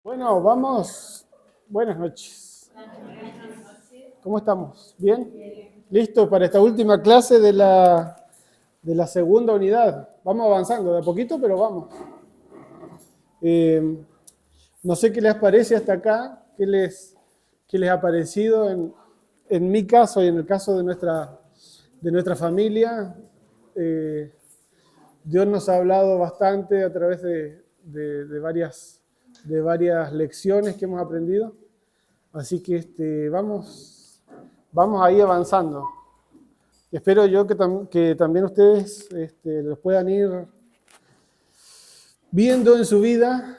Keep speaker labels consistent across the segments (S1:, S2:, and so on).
S1: Bueno, vamos. Buenas noches. ¿Cómo estamos? ¿Bien? ¿Listo para esta última clase de la segunda unidad? Vamos avanzando de a poquito, pero vamos. No sé qué les parece hasta acá, qué les ha parecido en mi caso y en el caso de nuestra familia. Dios nos ha hablado bastante a través de varias lecciones que hemos aprendido. Así que vamos ahí avanzando. Espero yo que también ustedes los puedan ir viendo en su vida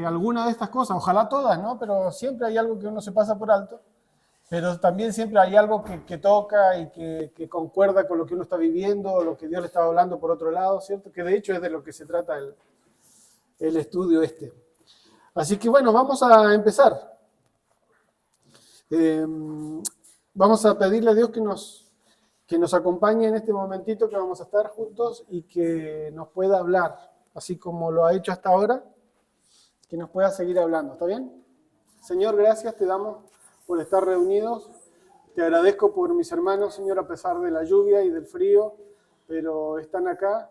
S1: alguna de estas cosas. Ojalá todas, ¿no? Pero siempre hay algo que uno se pasa por alto. Pero también siempre hay algo que toca y que concuerda con lo que uno está viviendo, o lo que Dios le está hablando por otro lado, ¿cierto? Que de hecho es de lo que se trata el estudio este. Así que bueno, vamos a empezar. Vamos a pedirle a Dios que nos acompañe en este momentito que vamos a estar juntos y que nos pueda hablar, así como lo ha hecho hasta ahora, que nos pueda seguir hablando. ¿Está bien? Señor, gracias te damos por estar reunidos. Te agradezco por mis hermanos, Señor, a pesar de la lluvia y del frío, pero están acá.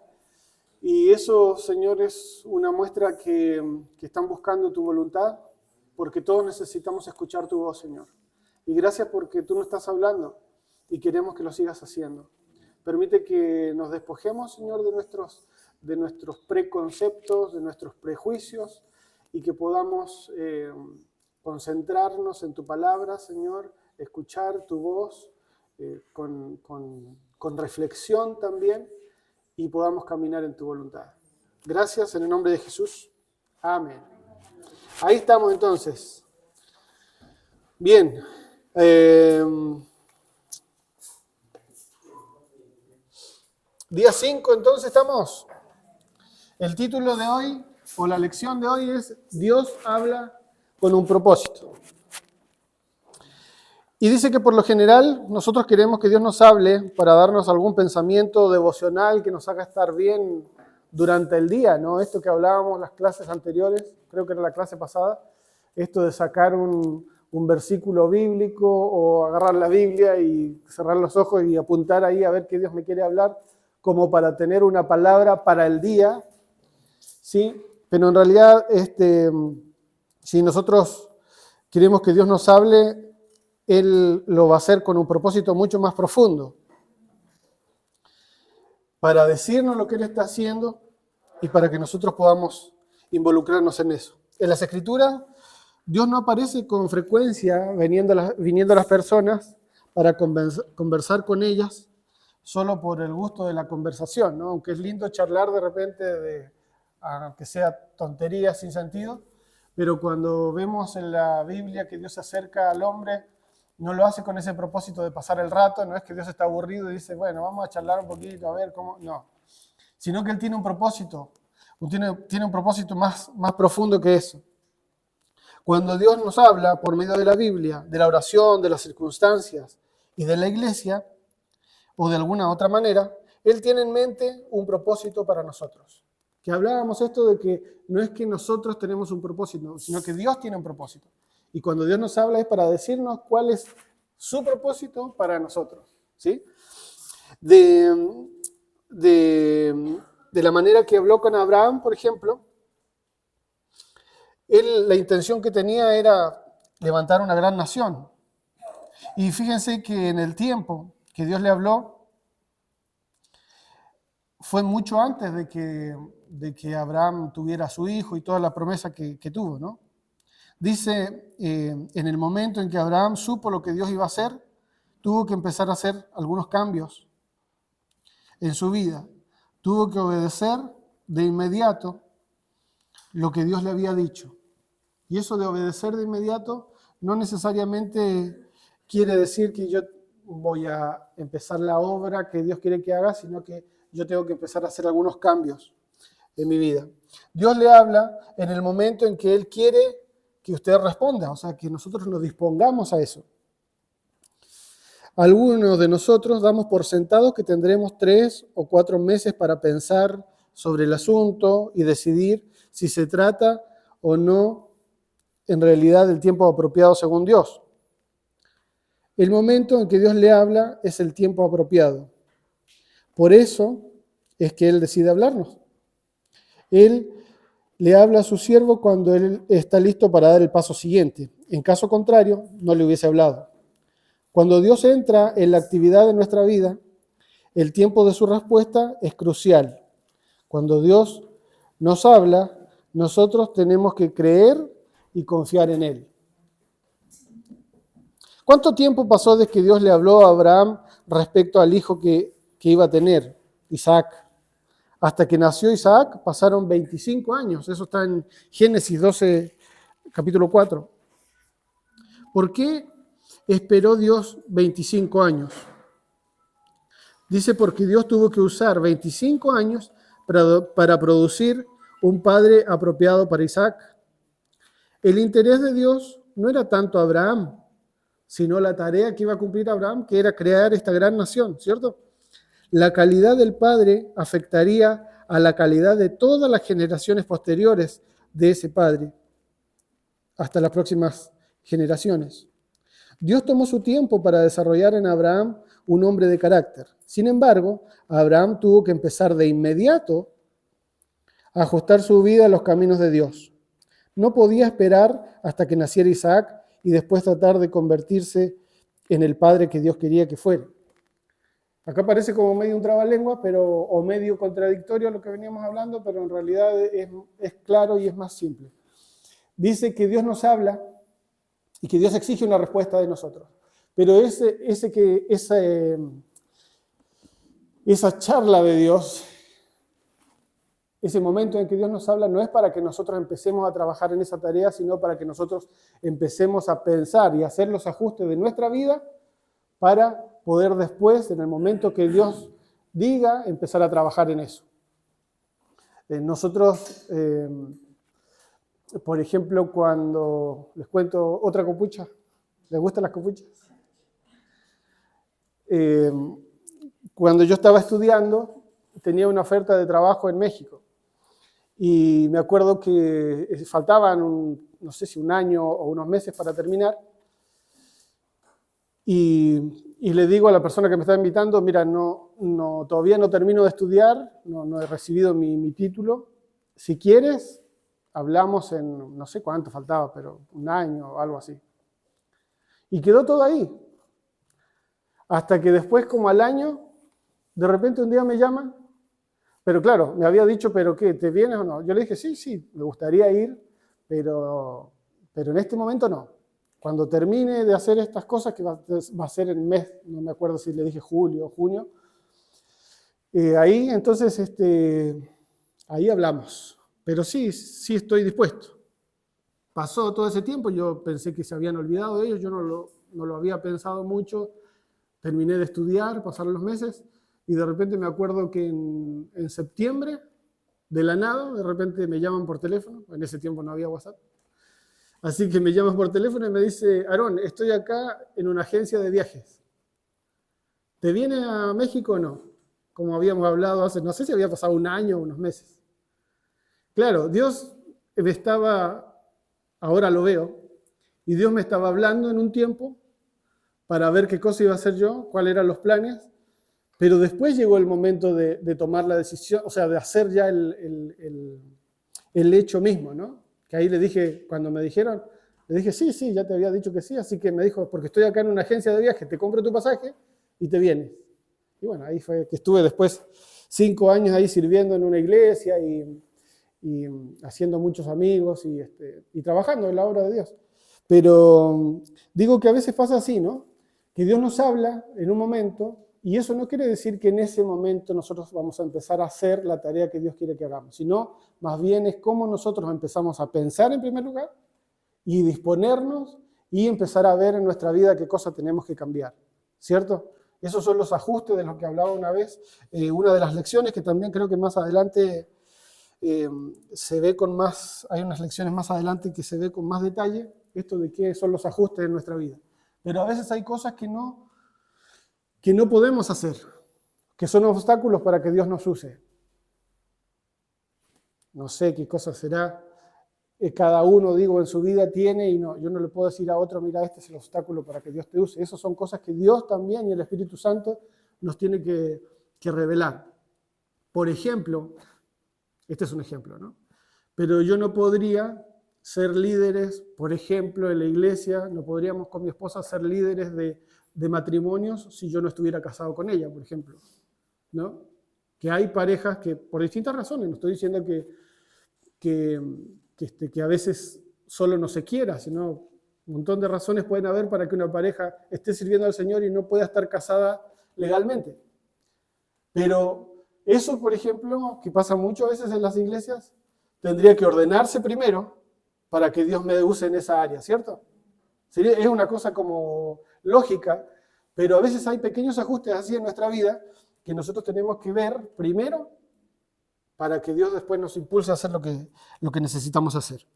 S1: Y eso, Señor, es una muestra que están buscando tu voluntad, porque todos necesitamos escuchar tu voz, Señor. Y gracias porque tú nos estás hablando y queremos que lo sigas haciendo. Permite que nos despojemos, Señor, de nuestros preconceptos, de nuestros prejuicios, y que podamos concentrarnos en tu palabra, Señor, escuchar tu voz con reflexión también, y podamos caminar en tu voluntad. Gracias en el nombre de Jesús. Amén. Ahí estamos entonces. Bien. Día 5, entonces estamos. El título de hoy, o la lección de hoy, es Dios habla con un propósito. Y dice que por lo general nosotros queremos que Dios nos hable para darnos algún pensamiento devocional que nos haga estar bien durante el día, ¿no? Esto que hablábamos en las clases anteriores, creo que era la clase pasada, esto de sacar un versículo bíblico o agarrar la Biblia y cerrar los ojos y apuntar ahí a ver qué Dios me quiere hablar, como para tener una palabra para el día, ¿sí? Pero en realidad, si nosotros queremos que Dios nos hable, Él lo va a hacer con un propósito mucho más profundo, para decirnos lo que Él está haciendo y para que nosotros podamos involucrarnos en eso. En las Escrituras, Dios no aparece con frecuencia viniendo a las personas para conversar con ellas solo por el gusto de la conversación, ¿no? Aunque es lindo charlar de repente, aunque sea tonterías sin sentido, pero cuando vemos en la Biblia que Dios se acerca al hombre, no lo hace con ese propósito de pasar el rato, no es que Dios está aburrido y dice, bueno, vamos a charlar un poquito, a ver cómo, no. Sino que Él tiene un propósito, tiene un propósito más profundo que eso. Cuando Dios nos habla por medio de la Biblia, de la oración, de las circunstancias y de la iglesia, o de alguna otra manera, Él tiene en mente un propósito para nosotros. Que hablábamos esto de que no es que nosotros tenemos un propósito, sino que Dios tiene un propósito. Y cuando Dios nos habla es para decirnos cuál es su propósito para nosotros, ¿sí? De la manera que habló con Abraham, por ejemplo, él, la intención que tenía era levantar una gran nación. Y fíjense que en el tiempo que Dios le habló, fue mucho antes de que Abraham tuviera a su hijo y toda la promesa que tuvo, ¿no? Dice, en el momento en que Abraham supo lo que Dios iba a hacer, tuvo que empezar a hacer algunos cambios en su vida. Tuvo que obedecer de inmediato lo que Dios le había dicho. Y eso de obedecer de inmediato no necesariamente quiere decir que yo voy a empezar la obra que Dios quiere que haga, sino que yo tengo que empezar a hacer algunos cambios en mi vida. Dios le habla en el momento en que Él quiere que usted responda, o sea, que nosotros nos dispongamos a eso. Algunos de nosotros damos por sentado que tendremos 3 o 4 meses para pensar sobre el asunto y decidir si se trata o no en realidad el tiempo apropiado según Dios. El momento en que Dios le habla es el tiempo apropiado. Por eso es que Él decide hablarnos. Él le habla a su siervo cuando Él está listo para dar el paso siguiente. En caso contrario, no le hubiese hablado. Cuando Dios entra en la actividad de nuestra vida, el tiempo de su respuesta es crucial. Cuando Dios nos habla, nosotros tenemos que creer y confiar en Él. ¿Cuánto tiempo pasó desde que Dios le habló a Abraham respecto al hijo que iba a tener, Isaac? Hasta que nació Isaac pasaron 25 años. Eso está en Génesis 12, capítulo 4. ¿Por qué esperó Dios 25 años? Dice porque Dios tuvo que usar 25 años para producir un padre apropiado para Isaac. El interés de Dios no era tanto Abraham, sino la tarea que iba a cumplir Abraham, que era crear esta gran nación, ¿cierto? La calidad del padre afectaría a la calidad de todas las generaciones posteriores de ese padre, hasta las próximas generaciones. Dios tomó su tiempo para desarrollar en Abraham un hombre de carácter. Sin embargo, Abraham tuvo que empezar de inmediato a ajustar su vida a los caminos de Dios. No podía esperar hasta que naciera Isaac y después tratar de convertirse en el padre que Dios quería que fuera. Acá parece como medio un trabalengua, o medio contradictorio a lo que veníamos hablando, pero en realidad es claro y es más simple. Dice que Dios nos habla y que Dios exige una respuesta de nosotros. Pero esa charla de Dios, ese momento en que Dios nos habla, no es para que nosotros empecemos a trabajar en esa tarea, sino para que nosotros empecemos a pensar y hacer los ajustes de nuestra vida para poder después, en el momento que Dios diga, empezar a trabajar en eso. Nosotros, por ejemplo, cuando les cuento otra copucha, ¿les gustan las copuchas? Cuando yo estaba estudiando, tenía una oferta de trabajo en México. Y me acuerdo que faltaban, no sé si un año o unos meses para terminar. Y le digo a la persona que me está invitando, mira, todavía no termino de estudiar, no he recibido mi título. Si quieres, hablamos en, no sé cuánto faltaba, pero un año o algo así. Y quedó todo ahí. Hasta que después, como al año, de repente un día me llaman. Pero claro, me había dicho, ¿pero qué? ¿Te vienes o no? Yo le dije, sí, me gustaría ir, pero en este momento no. Cuando termine de hacer estas cosas, que va a ser en mes, no me acuerdo si le dije julio o junio, ahí entonces, ahí hablamos. Pero sí estoy dispuesto. Pasó todo ese tiempo, yo pensé que se habían olvidado de ellos, yo no lo había pensado mucho, terminé de estudiar, pasaron los meses, y de repente me acuerdo que en septiembre, de la nada, de repente me llaman por teléfono, en ese tiempo no había WhatsApp, así que me llaman por teléfono y me dice, Aarón, estoy acá en una agencia de viajes. ¿Te viene a México o no? Como habíamos hablado hace, no sé si había pasado un año o unos meses. Claro, Dios me estaba, ahora lo veo, y Dios me estaba hablando en un tiempo para ver qué cosa iba a hacer yo, cuáles eran los planes, pero después llegó el momento de tomar la decisión, o sea, de hacer ya el hecho mismo, ¿no? Que ahí le dije, cuando me dijeron, le dije, sí, ya te había dicho que sí, así que me dijo, porque estoy acá en una agencia de viajes, te compro tu pasaje y te vienes. Y bueno, ahí fue que estuve después 5 años ahí sirviendo en una iglesia y haciendo muchos amigos y trabajando en la obra de Dios. Pero digo que a veces pasa así, ¿no? Que Dios nos habla en un momento y eso no quiere decir que en ese momento nosotros vamos a empezar a hacer la tarea que Dios quiere que hagamos, sino más bien es cómo nosotros empezamos a pensar en primer lugar y disponernos y empezar a ver en nuestra vida qué cosas tenemos que cambiar, ¿cierto? Esos son los ajustes de los que hablaba una vez. Una de las lecciones que también creo que más adelante se ve con más, hay unas lecciones más adelante que se ve con más detalle, esto de qué son los ajustes en nuestra vida. Pero a veces hay cosas que no podemos hacer, que son obstáculos para que Dios nos use. No sé qué cosa será. cada uno, digo, en su vida tiene, y no, yo no le puedo decir a otro, mira, este es el obstáculo para que Dios te use. Esas son cosas que Dios también y el Espíritu Santo nos tiene que revelar. Por ejemplo, este es un ejemplo, ¿no? Pero yo no podría ser líderes, por ejemplo, en la iglesia, no podríamos con mi esposa ser líderes de matrimonios si yo no estuviera casado con ella, por ejemplo, ¿no? Que hay parejas que, por distintas razones, no estoy diciendo que a veces solo no se quiera, sino un montón de razones pueden haber para que una pareja esté sirviendo al Señor y no pueda estar casada legalmente. Pero eso, por ejemplo, que pasa muchas veces en las iglesias, tendría que ordenarse primero para que Dios me use en esa área, ¿cierto? Es una cosa como lógica, pero a veces hay pequeños ajustes así en nuestra vida que nosotros tenemos que ver primero para que Dios después nos impulse a hacer lo que necesitamos hacer.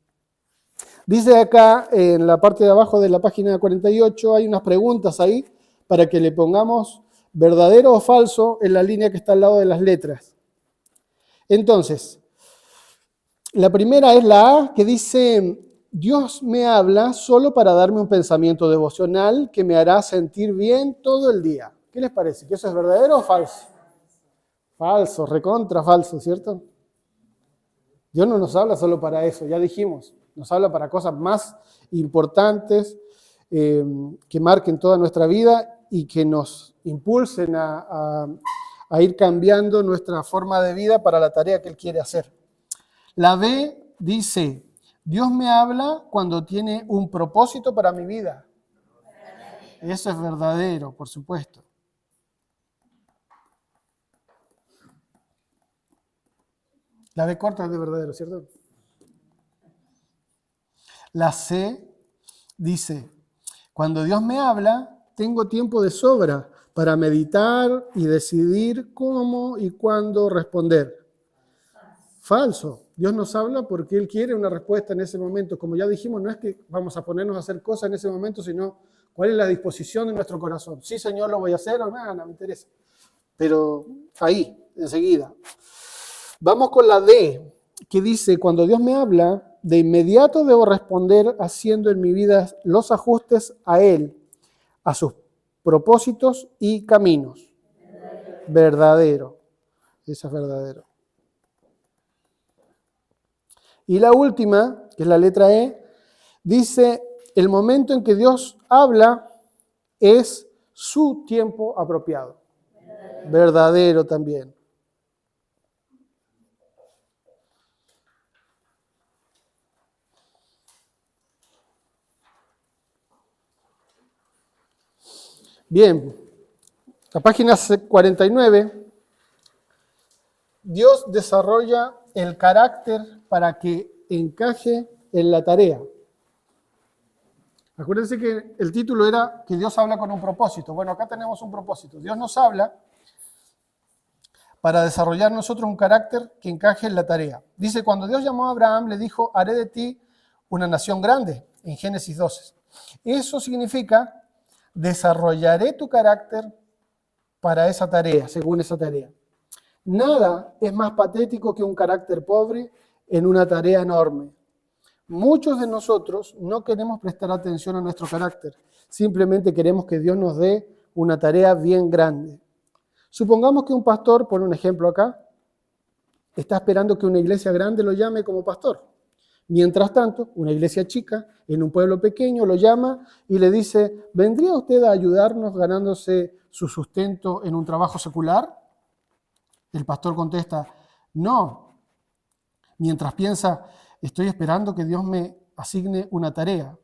S1: Dice acá, en la parte de abajo de la página 48, hay unas preguntas ahí para que le pongamos verdadero o falso en la línea que está al lado de las letras. Entonces, la primera es la A, que dice, Dios me habla solo para darme un pensamiento devocional que me hará sentir bien todo el día. ¿Qué les parece? ¿Que eso es verdadero o falso? Falso, recontra falso, ¿cierto? Dios no nos habla solo para eso, ya dijimos. Nos habla para cosas más importantes que marquen toda nuestra vida y que nos impulsen a ir cambiando nuestra forma de vida para la tarea que Él quiere hacer. La B dice, Dios me habla cuando tiene un propósito para mi vida. Eso es verdadero, por supuesto. La B corta es de verdadero, ¿cierto? La C dice, cuando Dios me habla, tengo tiempo de sobra para meditar y decidir cómo y cuándo responder. Falso. Dios nos habla porque Él quiere una respuesta en ese momento. Como ya dijimos, no es que vamos a ponernos a hacer cosas en ese momento, sino cuál es la disposición de nuestro corazón. Sí, Señor, lo voy a hacer o nada, no me interesa. Pero ahí, enseguida. Vamos con la D, que dice, cuando Dios me habla, de inmediato debo responder haciendo en mi vida los ajustes a Él, a sus propósitos y caminos. Verdadero. Eso es verdadero. Y la última, que es la letra E, dice, el momento en que Dios habla es su tiempo apropiado. Verdadero también. Bien, la página 49, Dios desarrolla el carácter para que encaje en la tarea. Acuérdense que el título era que Dios habla con un propósito. Bueno, acá tenemos un propósito. Dios nos habla para desarrollar nosotros un carácter que encaje en la tarea. Dice, cuando Dios llamó a Abraham, le dijo, haré de ti una nación grande, en Génesis 12. Eso significa, desarrollaré tu carácter para esa tarea, según esa tarea. Nada es más patético que un carácter pobre en una tarea enorme. Muchos de nosotros no queremos prestar atención a nuestro carácter, simplemente queremos que Dios nos dé una tarea bien grande. Supongamos que un pastor, por un ejemplo acá, está esperando que una iglesia grande lo llame como pastor. Mientras tanto, una iglesia chica en un pueblo pequeño lo llama y le dice, ¿vendría usted a ayudarnos ganándose su sustento en un trabajo secular? El pastor contesta, no. Mientras piensa, estoy esperando que Dios me asigne una tarea.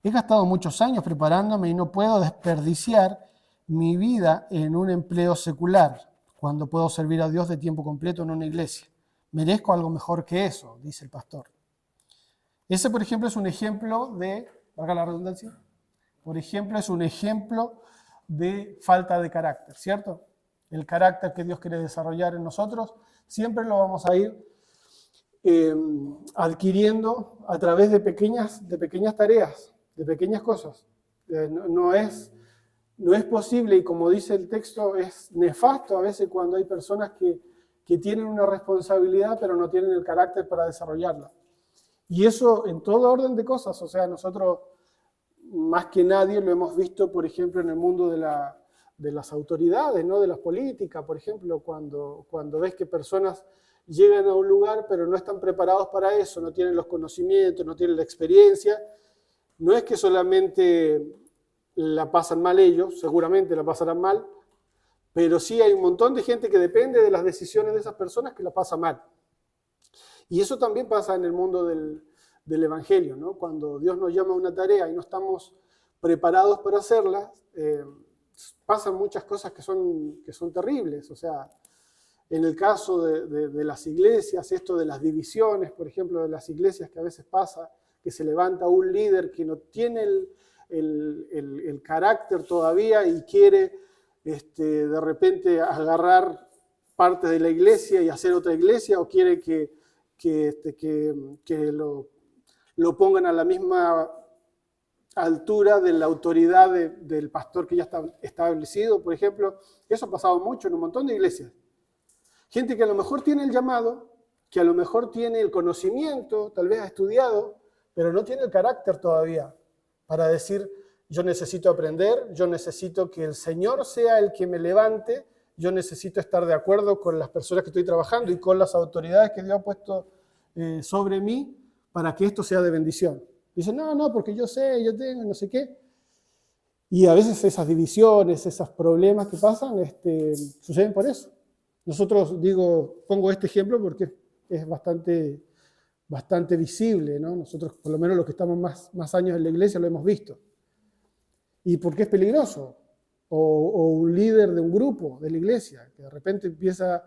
S1: He gastado muchos años preparándome y no puedo desperdiciar mi vida en un empleo secular cuando puedo servir a Dios de tiempo completo en una iglesia. Merezco algo mejor que eso, dice el pastor. Ese, por ejemplo, es un ejemplo de, valga la redundancia, por ejemplo, es un ejemplo de falta de carácter, ¿cierto? El carácter que Dios quiere desarrollar en nosotros, siempre lo vamos a ir adquiriendo a través de pequeñas tareas, de pequeñas cosas. No es posible, y como dice el texto, es nefasto a veces cuando hay personas que tienen una responsabilidad pero no tienen el carácter para desarrollarla. Y eso en todo orden de cosas, o sea, nosotros más que nadie lo hemos visto, por ejemplo, en el mundo de las autoridades, ¿no? De las políticas, por ejemplo, cuando ves que personas llegan a un lugar pero no están preparados para eso, no tienen los conocimientos, no tienen la experiencia, no es que solamente la pasan mal ellos, seguramente la pasarán mal, pero sí hay un montón de gente que depende de las decisiones de esas personas que la pasa mal. Y eso también pasa en el mundo del Evangelio, ¿no? Cuando Dios nos llama a una tarea y no estamos preparados para hacerla, pasan muchas cosas que son terribles. O sea, en el caso de las iglesias, esto de las divisiones, por ejemplo, de las iglesias que a veces pasa, que se levanta un líder que no tiene el carácter todavía y quiere de repente agarrar parte de la iglesia y hacer otra iglesia, o quiere que lo pongan a la misma altura de la autoridad del pastor que ya está establecido, por ejemplo. Eso ha pasado mucho en un montón de iglesias. Gente que a lo mejor tiene el llamado, que a lo mejor tiene el conocimiento, tal vez ha estudiado, pero no tiene el carácter todavía para decir: yo necesito aprender, yo necesito que el Señor sea el que me levante, yo necesito estar de acuerdo con las personas que estoy trabajando y con las autoridades que Dios ha puesto sobre mí para que esto sea de bendición. Dicen: no, porque yo sé, yo tengo, no sé qué. Y a veces esas divisiones, esos problemas que pasan, suceden por eso. Nosotros, pongo este ejemplo porque es bastante visible, ¿no? Nosotros, por lo menos los que estamos más años en la iglesia, lo hemos visto. ¿Y por qué es peligroso? O un líder de un grupo de la iglesia, que de repente empieza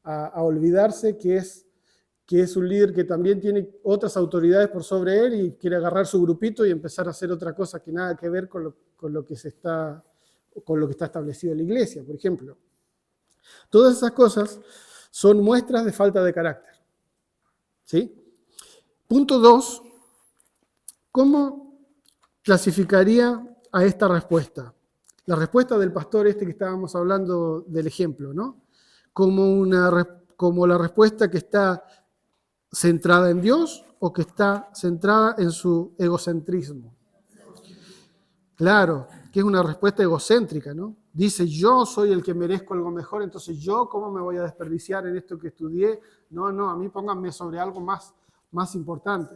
S1: a olvidarse que es un líder que también tiene otras autoridades por sobre él y quiere agarrar su grupito y empezar a hacer otra cosa que nada que ver con lo que está establecido en la iglesia, por ejemplo. Todas esas cosas son muestras de falta de carácter. ¿Sí? Punto 2. ¿Cómo clasificaría a esta respuesta? La respuesta del pastor que estábamos hablando del ejemplo, ¿no? Como la respuesta que está centrada en Dios o que está centrada en su egocentrismo. Claro, que es una respuesta egocéntrica, ¿no? Dice: yo soy el que merezco algo mejor, entonces yo, ¿cómo me voy a desperdiciar en esto que estudié? No, a mí pónganme sobre algo más importante.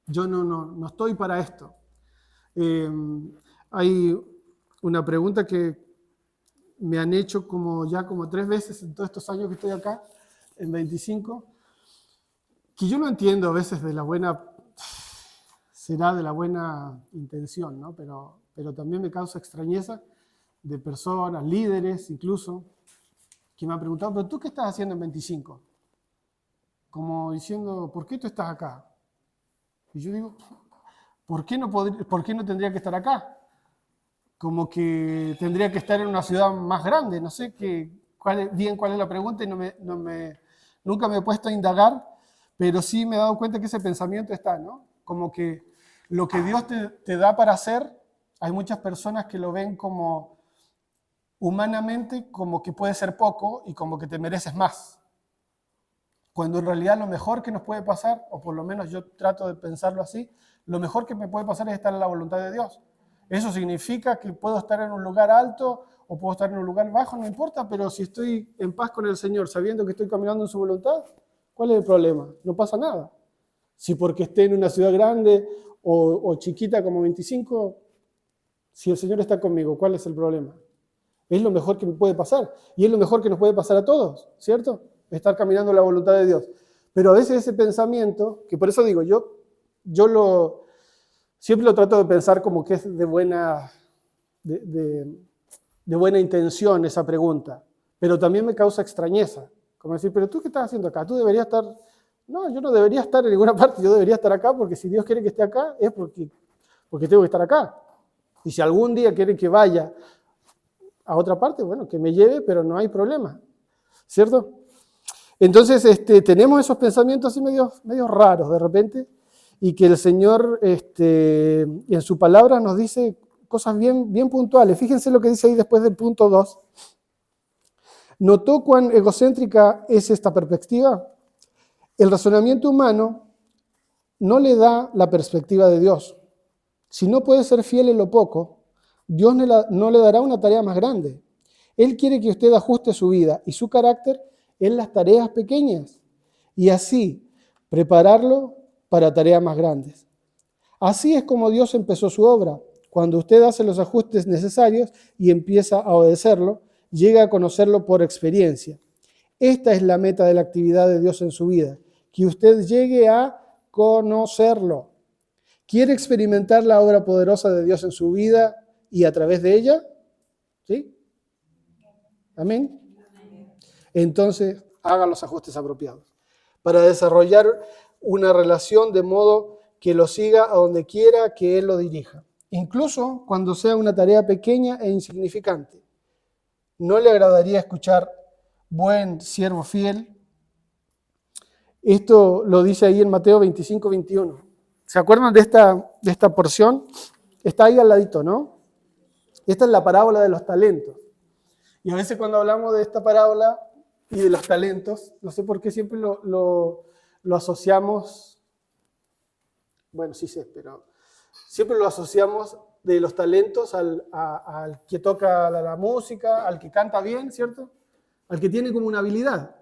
S1: Yo no estoy para esto. Hay una pregunta que me han hecho como 3 veces en todos estos años que estoy acá, en 25, que yo no entiendo a veces será de la buena intención, ¿no? Pero también me causa extrañeza de personas, líderes incluso, que me han preguntado: ¿pero tú qué estás haciendo en 25? Como diciendo: ¿por qué tú estás acá? Y yo digo: ¿por qué no tendría que estar acá? Como que tendría que estar en una ciudad más grande. No sé cuál es la pregunta y nunca me he puesto a indagar, pero sí me he dado cuenta que ese pensamiento está, ¿no? Como que lo que Dios te da para hacer, hay muchas personas que lo ven como humanamente, como que puede ser poco y como que te mereces más. Cuando en realidad lo mejor que nos puede pasar, o por lo menos yo trato de pensarlo así, lo mejor que me puede pasar es estar en la voluntad de Dios. Eso significa que puedo estar en un lugar alto o puedo estar en un lugar bajo, no importa, pero si estoy en paz con el Señor, sabiendo que estoy caminando en su voluntad, ¿cuál es el problema? No pasa nada. Si porque esté en una ciudad grande o chiquita como 25, si el Señor está conmigo, ¿cuál es el problema? Es lo mejor que me puede pasar y es lo mejor que nos puede pasar a todos, ¿cierto? Estar caminando en la voluntad de Dios. Pero a veces ese pensamiento, que por eso digo, yo siempre lo trato de pensar como que es de buena intención esa pregunta, pero también me causa extrañeza. Como decir: ¿pero tú qué estás haciendo acá? Tú deberías estar... No, yo no debería estar en ninguna parte, yo debería estar acá porque si Dios quiere que esté acá es porque tengo que estar acá. Y si algún día quiere que vaya a otra parte, bueno, que me lleve, pero no hay problema, ¿cierto? Entonces tenemos esos pensamientos así medio raros de repente, y que el Señor en su palabra nos dice cosas bien puntuales. Fíjense lo que dice ahí después del punto 2. ¿Notó cuán egocéntrica es esta perspectiva? El razonamiento humano no le da la perspectiva de Dios. Si no puede ser fiel en lo poco, Dios no le dará una tarea más grande. Él quiere que usted ajuste su vida y su carácter en las tareas pequeñas y así prepararlo para tareas más grandes. Así es como Dios empezó su obra. Cuando usted hace los ajustes necesarios y empieza a obedecerlo, llega a conocerlo por experiencia. Esta es la meta de la actividad de Dios en su vida, que usted llegue a conocerlo. ¿Quiere experimentar la obra poderosa de Dios en su vida y a través de ella? ¿Sí? ¿Amén? Entonces, haga los ajustes apropiados para desarrollar una relación de modo que lo siga a donde quiera que Él lo dirija. Incluso cuando sea una tarea pequeña e insignificante. ¿No le agradaría escuchar buen siervo fiel? Esto lo dice ahí en Mateo 25, 21. ¿Se acuerdan de esta porción? Está ahí al ladito, ¿no? Esta es la parábola de los talentos. Y a veces cuando hablamos de esta parábola y de los talentos, no sé por qué siempre lo asociamos, bueno, sí sé, pero siempre lo asociamos de los talentos al que toca la música, al que canta bien, ¿cierto? Al que tiene como una habilidad.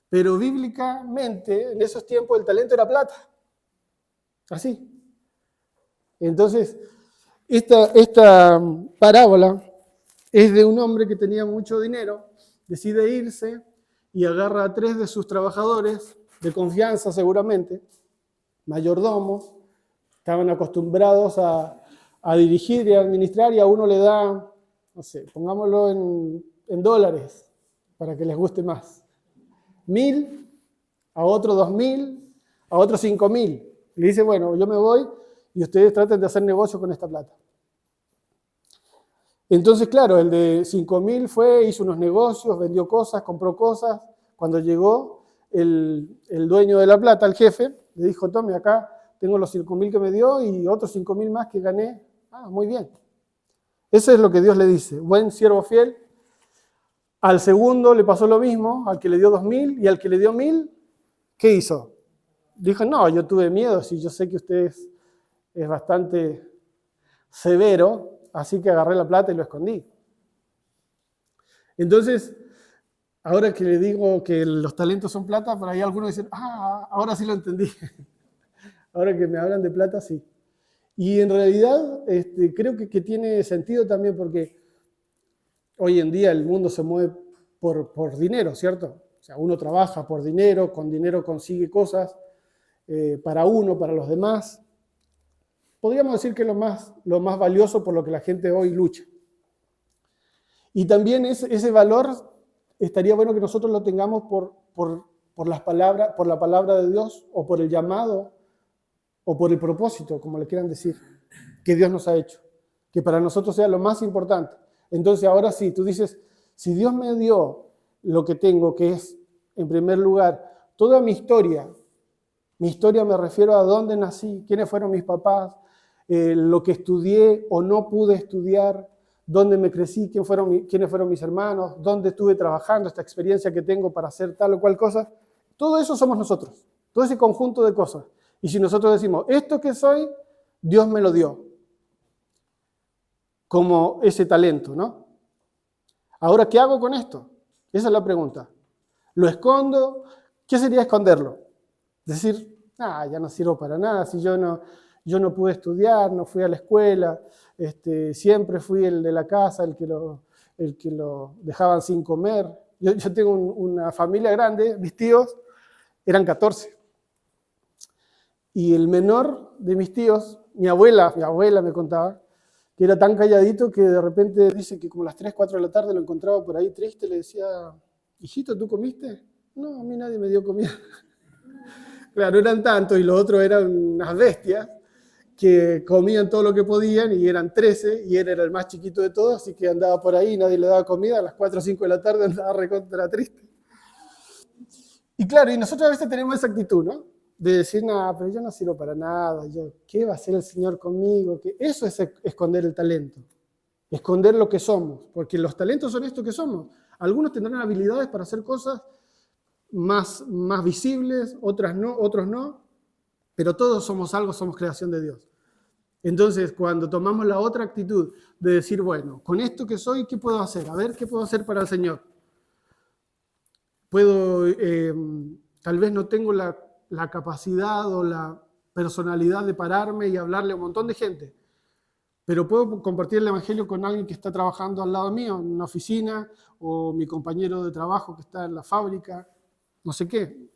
S1: Pero bíblicamente, en esos tiempos, el talento era plata. Así. Entonces, esta parábola es de un hombre que tenía mucho dinero, decide irse y agarra a 3 de sus trabajadores, de confianza seguramente, mayordomos, estaban acostumbrados a dirigir y a administrar, y a uno le da, no sé, pongámoslo en dólares, para que les guste más. 1.000, a otro 2.000, a otro 5.000. Le dice, bueno, yo me voy y ustedes traten de hacer negocio con esta plata. Entonces, claro, el de 5.000 fue, hizo unos negocios, vendió cosas, compró cosas. Cuando llegó el dueño de la plata, el jefe, le dijo, tome, acá tengo los 5.000 que me dio y otros 5.000 más que gané. Ah, muy bien. Eso es lo que Dios le dice. Buen siervo fiel. Al segundo le pasó lo mismo, al que le dio 2.000 y al que le dio 1.000, ¿qué hizo? Dijo, no, yo tuve miedo, si yo sé que usted es bastante severo, así que agarré la plata y lo escondí. Entonces, ahora que le digo que los talentos son plata, por ahí algunos dicen, ahora sí lo entendí. Ahora que me hablan de plata, sí. Y en realidad creo que tiene sentido también porque hoy en día el mundo se mueve por dinero, ¿cierto? O sea, uno trabaja por dinero, con dinero consigue cosas para uno, para los demás. Podríamos decir que lo más valioso por lo que la gente hoy lucha. Y también ese valor estaría bueno que nosotros lo tengamos por la palabra de Dios, o por el llamado, o por el propósito, como le quieran decir, que Dios nos ha hecho. Que para nosotros sea lo más importante. Entonces ahora sí, tú dices, si Dios me dio lo que tengo, que es, en primer lugar, toda mi historia me refiero a dónde nací, quiénes fueron mis papás, lo que estudié o no pude estudiar, dónde me crecí, quiénes fueron mis hermanos, dónde estuve trabajando, esta experiencia que tengo para hacer tal o cual cosa. Todo eso somos nosotros, todo ese conjunto de cosas. Y si nosotros decimos, esto que soy, Dios me lo dio, como ese talento, ¿no? Ahora, ¿qué hago con esto? Esa es la pregunta. ¿Lo escondo? ¿Qué sería esconderlo? Decir, ya no sirvo para nada, si yo no pude estudiar, no fui a la escuela, siempre fui el de la casa, el que lo dejaban sin comer. Yo tengo una familia grande, mis tíos eran 14. Y el menor de mis tíos, mi abuela me contaba, que era tan calladito que de repente dice que como a las 3, 4 de la tarde lo encontraba por ahí triste, le decía, hijito, ¿tú comiste? No, a mí nadie me dio comida. Claro, eran tantos y los otros eran unas bestias que comían todo lo que podían y eran 13 y él era el más chiquito de todos, así que andaba por ahí, nadie le daba comida, a las 4 o 5 de la tarde andaba recontra triste. Y claro, y nosotros a veces tenemos esa actitud, ¿no? De decir, pero yo no sirvo para nada, ¿qué va a hacer el Señor conmigo? Que eso es esconder el talento, esconder lo que somos, porque los talentos son esto que somos. Algunos tendrán habilidades para hacer cosas más visibles, otros no, pero todos somos algo, somos creación de Dios. Entonces, cuando tomamos la otra actitud de decir, bueno, con esto que soy, ¿qué puedo hacer? A ver, ¿qué puedo hacer para el Señor? Tal vez no tengo la capacidad o la personalidad de pararme y hablarle a un montón de gente, pero puedo compartir el Evangelio con alguien que está trabajando al lado mío, en una oficina, o mi compañero de trabajo que está en la fábrica, no sé qué,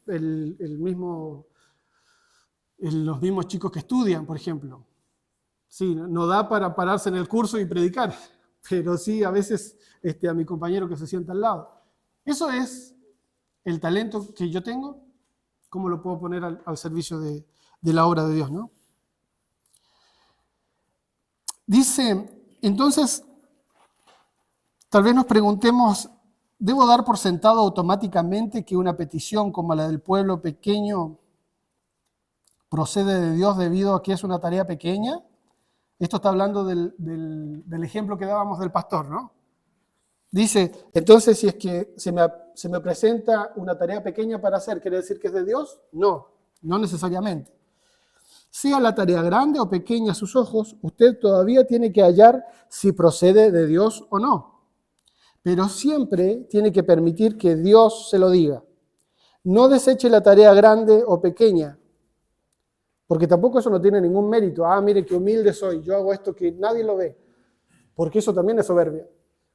S1: los mismos chicos que estudian, por ejemplo. Sí, no da para pararse en el curso y predicar, pero sí a veces a mi compañero que se sienta al lado. Eso es el talento que yo tengo, ¿cómo lo puedo poner al servicio de la obra de Dios, ¿no? Dice, entonces, tal vez nos preguntemos, ¿debo dar por sentado automáticamente que una petición como la del pueblo pequeño procede de Dios debido a que es una tarea pequeña? Esto está hablando del ejemplo que dábamos del pastor, ¿no? Dice, entonces si es que se me presenta una tarea pequeña para hacer, ¿quiere decir que es de Dios? No, no necesariamente. Sea la tarea grande o pequeña a sus ojos, usted todavía tiene que hallar si procede de Dios o no. Pero siempre tiene que permitir que Dios se lo diga. No deseche la tarea grande o pequeña, porque tampoco eso no tiene ningún mérito. Ah, mire qué humilde soy, yo hago esto que nadie lo ve. Porque eso también es soberbia,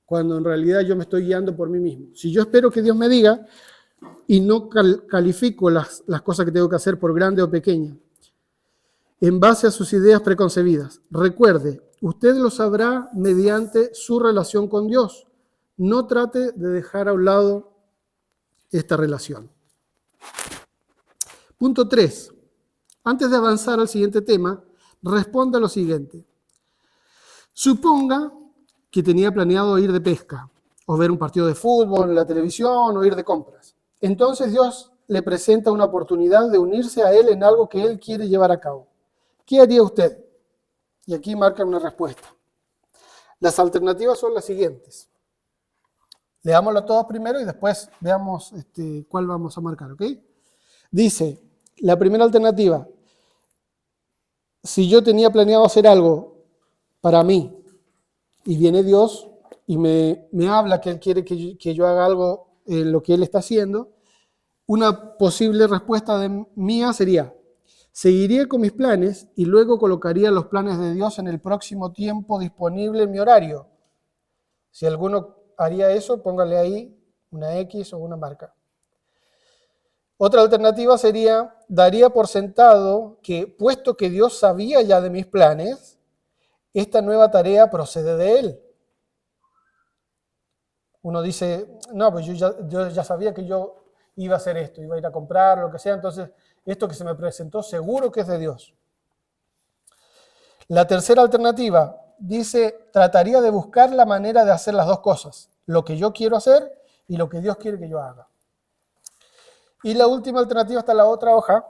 S1: cuando en realidad yo me estoy guiando por mí mismo. Si yo espero que Dios me diga y no califico las cosas que tengo que hacer por grande o pequeña, en base a sus ideas preconcebidas, recuerde, usted lo sabrá mediante su relación con Dios. No trate de dejar a un lado esta relación. Punto 3. Antes de avanzar al siguiente tema, responda lo siguiente. Suponga que tenía planeado ir de pesca, o ver un partido de fútbol en la televisión, o ir de compras. Entonces Dios le presenta una oportunidad de unirse a Él en algo que Él quiere llevar a cabo. ¿Qué haría usted? Y aquí marcan una respuesta. Las alternativas son las siguientes. Leámoslo todos primero y después veamos cuál vamos a marcar, ¿ok? Dice, la primera alternativa, si yo tenía planeado hacer algo para mí y viene Dios y me habla que Él quiere que yo haga algo en lo que Él está haciendo, una posible respuesta mía sería, seguiría con mis planes y luego colocaría los planes de Dios en el próximo tiempo disponible en mi horario. Si alguno haría eso, póngale ahí una X o una marca. Otra alternativa sería, daría por sentado que, puesto que Dios sabía ya de mis planes, esta nueva tarea procede de Él. Uno dice, no, pues yo ya sabía que yo iba a hacer esto, iba a ir a comprar, lo que sea, entonces esto que se me presentó seguro que es de Dios. La tercera alternativa dice, trataría de buscar la manera de hacer las dos cosas, lo que yo quiero hacer y lo que Dios quiere que yo haga. Y la última alternativa está en la otra hoja.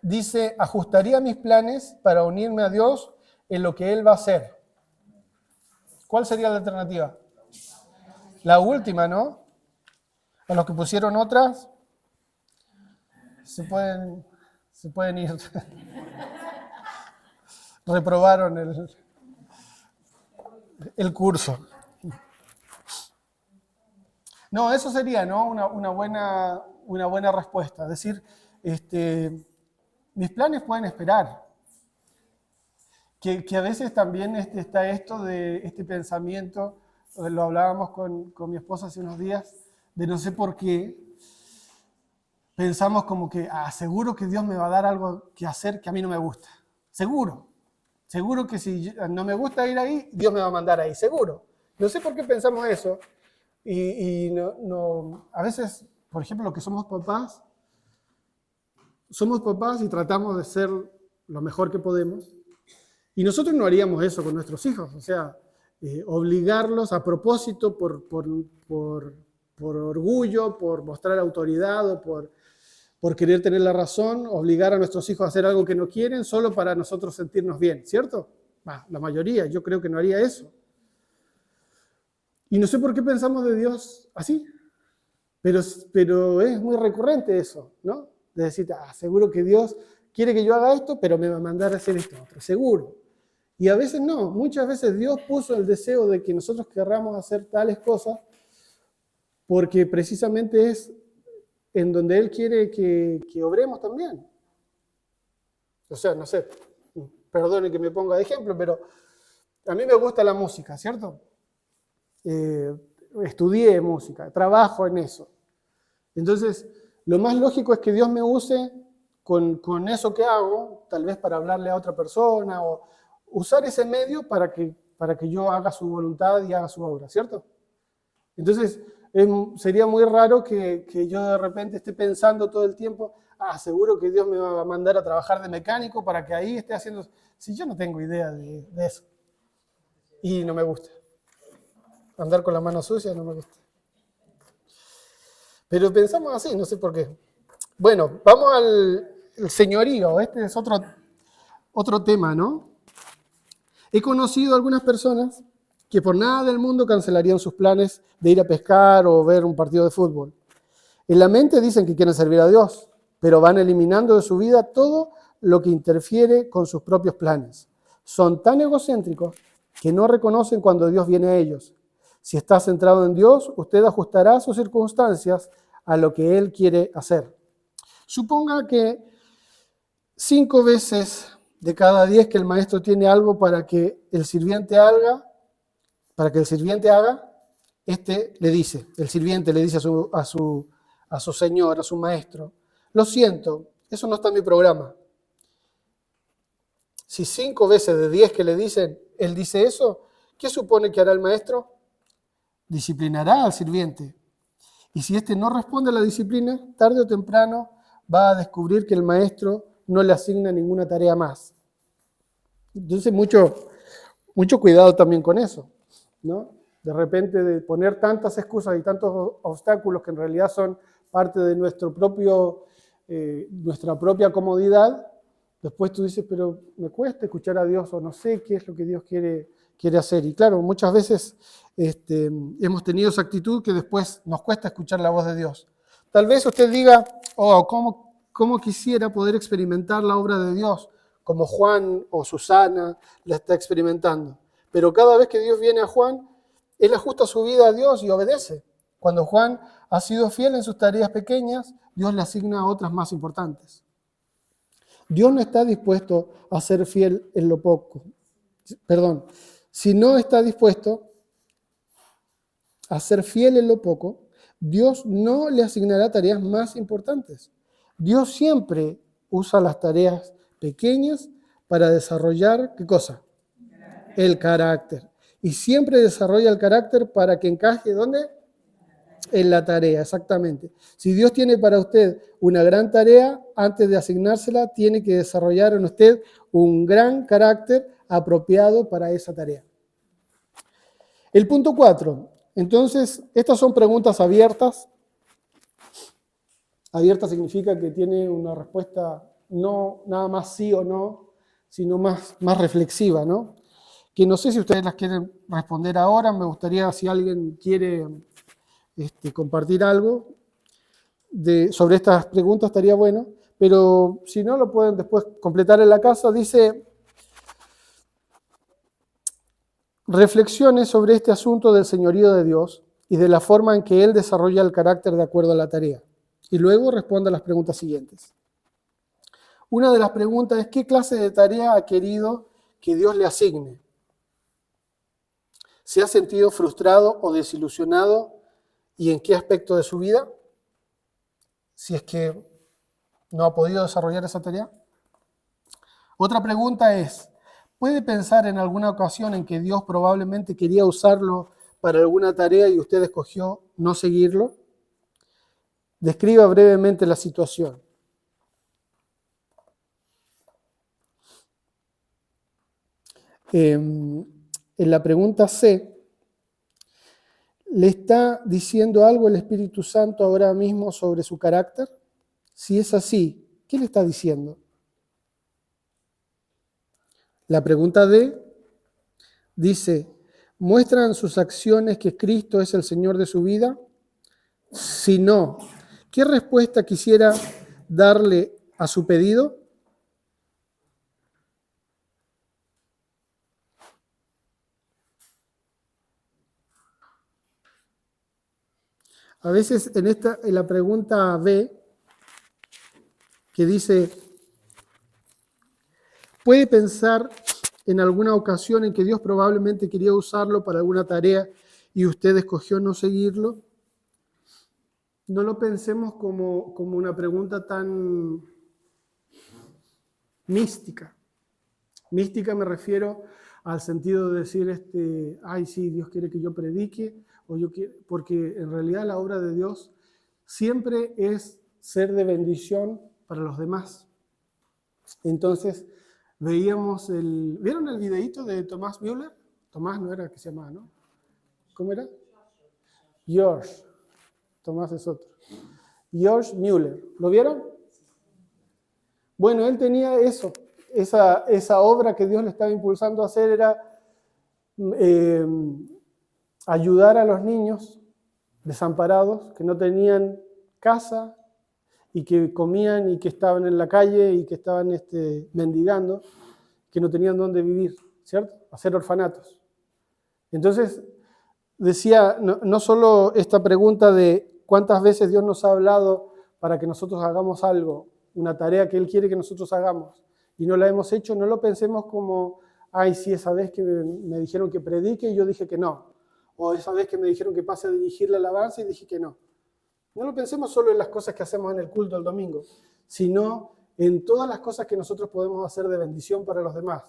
S1: Dice, ajustaría mis planes para unirme a Dios en lo que Él va a hacer. ¿Cuál sería la alternativa? La última, ¿no? A los que pusieron otras, se pueden ir. Reprobaron el curso. No, eso sería, ¿no? una buena respuesta. Es decir, mis planes pueden esperar. Que a veces también está esto de este pensamiento, lo hablábamos con mi esposa hace unos días, de no sé por qué, pensamos como que, seguro que Dios me va a dar algo que hacer que a mí no me gusta. Seguro que si no me gusta ir ahí, Dios me va a mandar ahí, seguro. No sé por qué pensamos eso. Y a veces, por ejemplo, los que somos papás y tratamos de ser lo mejor que podemos. Y nosotros no haríamos eso con nuestros hijos, o sea, obligarlos a propósito por orgullo, por mostrar autoridad o por querer tener la razón, obligar a nuestros hijos a hacer algo que no quieren solo para nosotros sentirnos bien, ¿cierto? La mayoría, yo creo que no haría eso. Y no sé por qué pensamos de Dios así. pero es muy recurrente eso, ¿no? De decir, seguro que Dios quiere que yo haga esto, pero me va a mandar a hacer esto otro, seguro. Y a veces no, muchas veces Dios puso el deseo de que nosotros querramos hacer tales cosas porque precisamente es en donde Él quiere que obremos también. O sea, no sé, perdone que me ponga de ejemplo, pero a mí me gusta la música, ¿cierto? Estudié música, trabajo en eso. Entonces, lo más lógico es que Dios me use con eso que hago, tal vez para hablarle a otra persona o usar ese medio para que yo haga su voluntad y haga su obra, ¿cierto? Entonces, sería muy raro que yo de repente esté pensando todo el tiempo, seguro que Dios me va a mandar a trabajar de mecánico para que ahí esté haciendo... Si yo no tengo idea de eso. Y no me gusta. Andar con la mano sucia no me gusta. Pero pensamos así, no sé por qué. Bueno, vamos al señorío. Este es otro tema, ¿no? He conocido algunas personas que por nada del mundo cancelarían sus planes de ir a pescar o ver un partido de fútbol. En la mente dicen que quieren servir a Dios, pero van eliminando de su vida todo lo que interfiere con sus propios planes. Son tan egocéntricos que no reconocen cuando Dios viene a ellos. Si está centrado en Dios, usted ajustará sus circunstancias a lo que Él quiere hacer. Suponga que 5 veces de cada 10 que el maestro tiene algo para que el sirviente haga, el sirviente le dice a su señor, a su maestro, lo siento, eso no está en mi programa. Si 5 veces de 10 que le dicen, él dice eso, ¿qué supone que hará el maestro? Disciplinará al sirviente. Y si éste no responde a la disciplina, tarde o temprano va a descubrir que el maestro no le asigna ninguna tarea más. Entonces, mucho cuidado también con eso, ¿no? De repente de poner tantas excusas y tantos obstáculos que en realidad son parte de nuestra propia comodidad, después tú dices, pero me cuesta escuchar a Dios o no sé qué es lo que Dios quiere hacer. Y claro, muchas veces hemos tenido esa actitud que después nos cuesta escuchar la voz de Dios. Tal vez usted diga, ¿cómo quisiera poder experimentar la obra de Dios? Como Juan o Susana la está experimentando. Pero cada vez que Dios viene a Juan, él ajusta su vida a Dios y obedece. Cuando Juan ha sido fiel en sus tareas pequeñas, Dios le asigna otras más importantes. Dios no está dispuesto a ser fiel en lo poco. Si no está dispuesto a ser fiel en lo poco, Dios no le asignará tareas más importantes. Dios siempre usa las tareas pequeñas para desarrollar, ¿qué cosa? El carácter. Y siempre desarrolla el carácter para que encaje, ¿dónde? En la tarea, exactamente. Si Dios tiene para usted una gran tarea, antes de asignársela, tiene que desarrollar en usted un gran carácter apropiado para esa tarea. El punto 4. Entonces, estas son preguntas abiertas. Abierta significa que tiene una respuesta no nada más sí o no, sino más reflexiva, ¿no? Que no sé si ustedes las quieren responder ahora. Me gustaría, si alguien quiere compartir algo sobre estas preguntas, estaría bueno. Pero si no, lo pueden después completar en la casa. Dice, reflexiones sobre este asunto del señorío de Dios y de la forma en que Él desarrolla el carácter de acuerdo a la tarea. Y luego responda a las preguntas siguientes. Una de las preguntas es, ¿qué clase de tarea ha querido que Dios le asigne? ¿Se ha sentido frustrado o desilusionado? ¿Y en qué aspecto de su vida? Si es que no ha podido desarrollar esa tarea. Otra pregunta es, ¿puede pensar en alguna ocasión en que Dios probablemente quería usarlo para alguna tarea y usted escogió no seguirlo? Describa brevemente la situación. En la pregunta C, ¿le está diciendo algo el Espíritu Santo ahora mismo sobre su carácter? Si es así, ¿qué le está diciendo? La pregunta D dice, ¿muestran sus acciones que Cristo es el Señor de su vida? Si no, ¿qué respuesta quisiera darle a su pedido? A veces en la pregunta B, que dice, ¿puede pensar en alguna ocasión en que Dios probablemente quería usarlo para alguna tarea y usted escogió no seguirlo? No lo pensemos como una pregunta tan mística. Mística me refiero al sentido de decir, ay, sí, Dios quiere que yo predique, porque en realidad la obra de Dios siempre es ser de bendición para los demás. Entonces, ¿vieron el videíto de Tomás Müller? Tomás no era que se llamaba, ¿no? ¿Cómo era? George. Tomás es otro. George Müller. ¿Lo vieron? Bueno, él tenía eso. Esa obra que Dios le estaba impulsando a hacer era ayudar a los niños desamparados que no tenían casa y que comían y que estaban en la calle y que estaban mendigando, que no tenían dónde vivir, ¿cierto? Hacer orfanatos. Entonces, decía, no solo esta pregunta de cuántas veces Dios nos ha hablado para que nosotros hagamos algo, una tarea que Él quiere que nosotros hagamos, y no la hemos hecho, no lo pensemos como, ay, sí, esa vez que me dijeron que predique y yo dije que no, o esa vez que me dijeron que pase a dirigir la alabanza y dije que no. No lo pensemos solo en las cosas que hacemos en el culto el domingo, sino en todas las cosas que nosotros podemos hacer de bendición para los demás.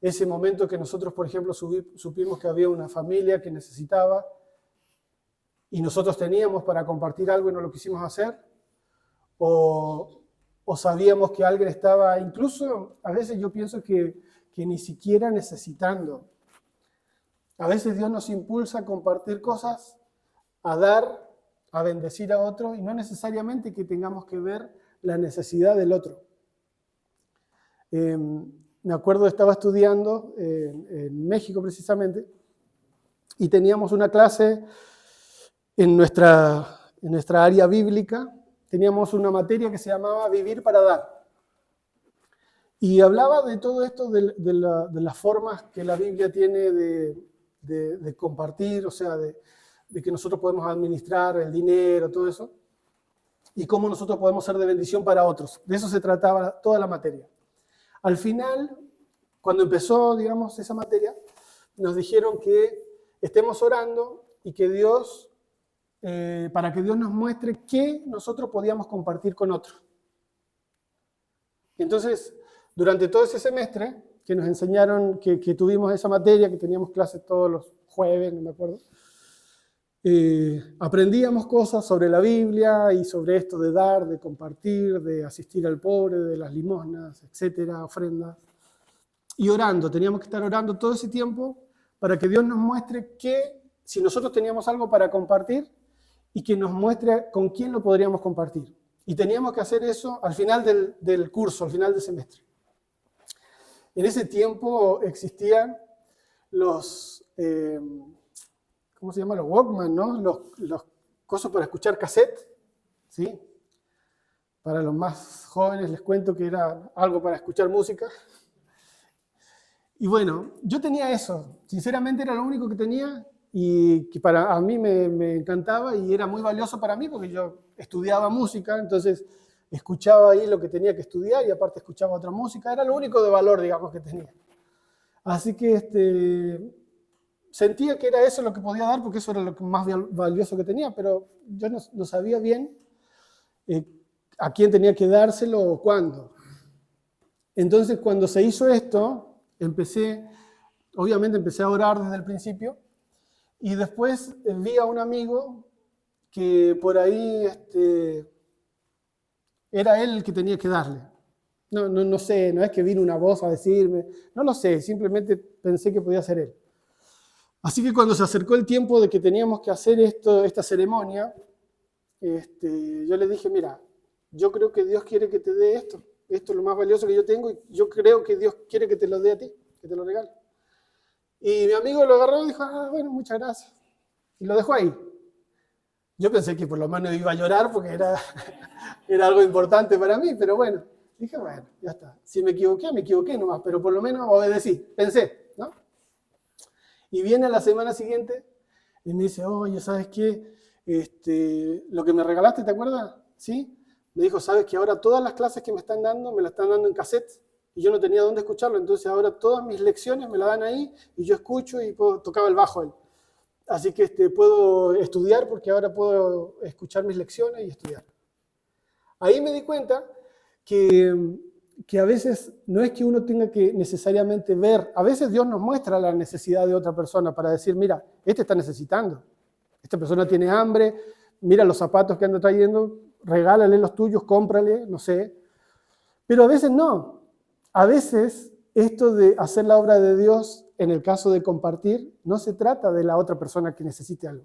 S1: Ese momento que nosotros, por ejemplo, supimos que había una familia que necesitaba y nosotros teníamos para compartir algo y no lo quisimos hacer, o sabíamos que alguien estaba, incluso a veces yo pienso que ni siquiera necesitando. A veces Dios nos impulsa a compartir cosas, a dar, a bendecir a otro, y no necesariamente que tengamos que ver la necesidad del otro. Me acuerdo, estaba estudiando en México precisamente, y teníamos una clase en nuestra área bíblica, teníamos una materia que se llamaba Vivir para Dar. Y hablaba de todo esto, de las formas que la Biblia tiene de compartir, o sea, de que nosotros podemos administrar el dinero, todo eso, y cómo nosotros podemos ser de bendición para otros. De eso se trataba toda la materia. Al final, cuando empezó, digamos, esa materia, nos dijeron que estemos orando y que Dios, para que Dios nos muestre qué nosotros podíamos compartir con otros. Entonces, durante todo ese semestre, que nos enseñaron, que tuvimos esa materia, que teníamos clases todos los jueves, no me acuerdo, aprendíamos cosas sobre la Biblia y sobre esto de dar, de compartir, de asistir al pobre, de las limosnas, etcétera, ofrendas. Y orando, teníamos que estar orando todo ese tiempo para que Dios nos muestre que si nosotros teníamos algo para compartir y que nos muestre con quién lo podríamos compartir. Y teníamos que hacer eso al final del curso, al final del semestre. En ese tiempo existían los... ¿cómo se llama? Los Walkman, ¿no? Los cosas para escuchar cassette, ¿sí? Para los más jóvenes les cuento que era algo para escuchar música. Y bueno, yo tenía eso. Sinceramente era lo único que tenía y que a mí me encantaba y era muy valioso para mí porque yo estudiaba música, entonces escuchaba ahí lo que tenía que estudiar y aparte escuchaba otra música. Era lo único de valor, digamos, que tenía. Así que sentía que era eso lo que podía dar, porque eso era lo más valioso que tenía, pero yo no sabía bien a quién tenía que dárselo o cuándo. Entonces, cuando se hizo esto, obviamente empecé a orar desde el principio, y después vi a un amigo que por ahí era él el que tenía que darle. No sé, no es que vino una voz a decirme, no lo sé, simplemente pensé que podía ser él. Así que cuando se acercó el tiempo de que teníamos que hacer esta ceremonia, yo le dije, mira, yo creo que Dios quiere que te dé esto. Esto es lo más valioso que yo tengo y yo creo que Dios quiere que te lo dé a ti, que te lo regale. Y mi amigo lo agarró y dijo, bueno, muchas gracias. Y lo dejó ahí. Yo pensé que por lo menos iba a llorar porque era algo importante para mí, pero bueno, dije, bueno, ya está. Si me equivoqué nomás, pero por lo menos obedecí, pensé, ¿no? Y viene a la semana siguiente y me dice, oye, ¿sabes qué? Lo que me regalaste, ¿te acuerdas? ¿Sí? Me dijo, ¿sabes que ahora todas las clases que me la están dando en cassette? Y yo no tenía dónde escucharlo, entonces ahora todas mis lecciones me la dan ahí y yo escucho y tocaba el bajo él. Así que puedo estudiar porque ahora puedo escuchar mis lecciones y estudiar. Ahí me di cuenta que a veces no es que uno tenga que necesariamente ver, a veces Dios nos muestra la necesidad de otra persona para decir, mira, este está necesitando, esta persona tiene hambre, mira los zapatos que anda trayendo, regálale los tuyos, cómprale, no sé. Pero a veces no, a veces esto de hacer la obra de Dios, en el caso de compartir, no se trata de la otra persona que necesite algo.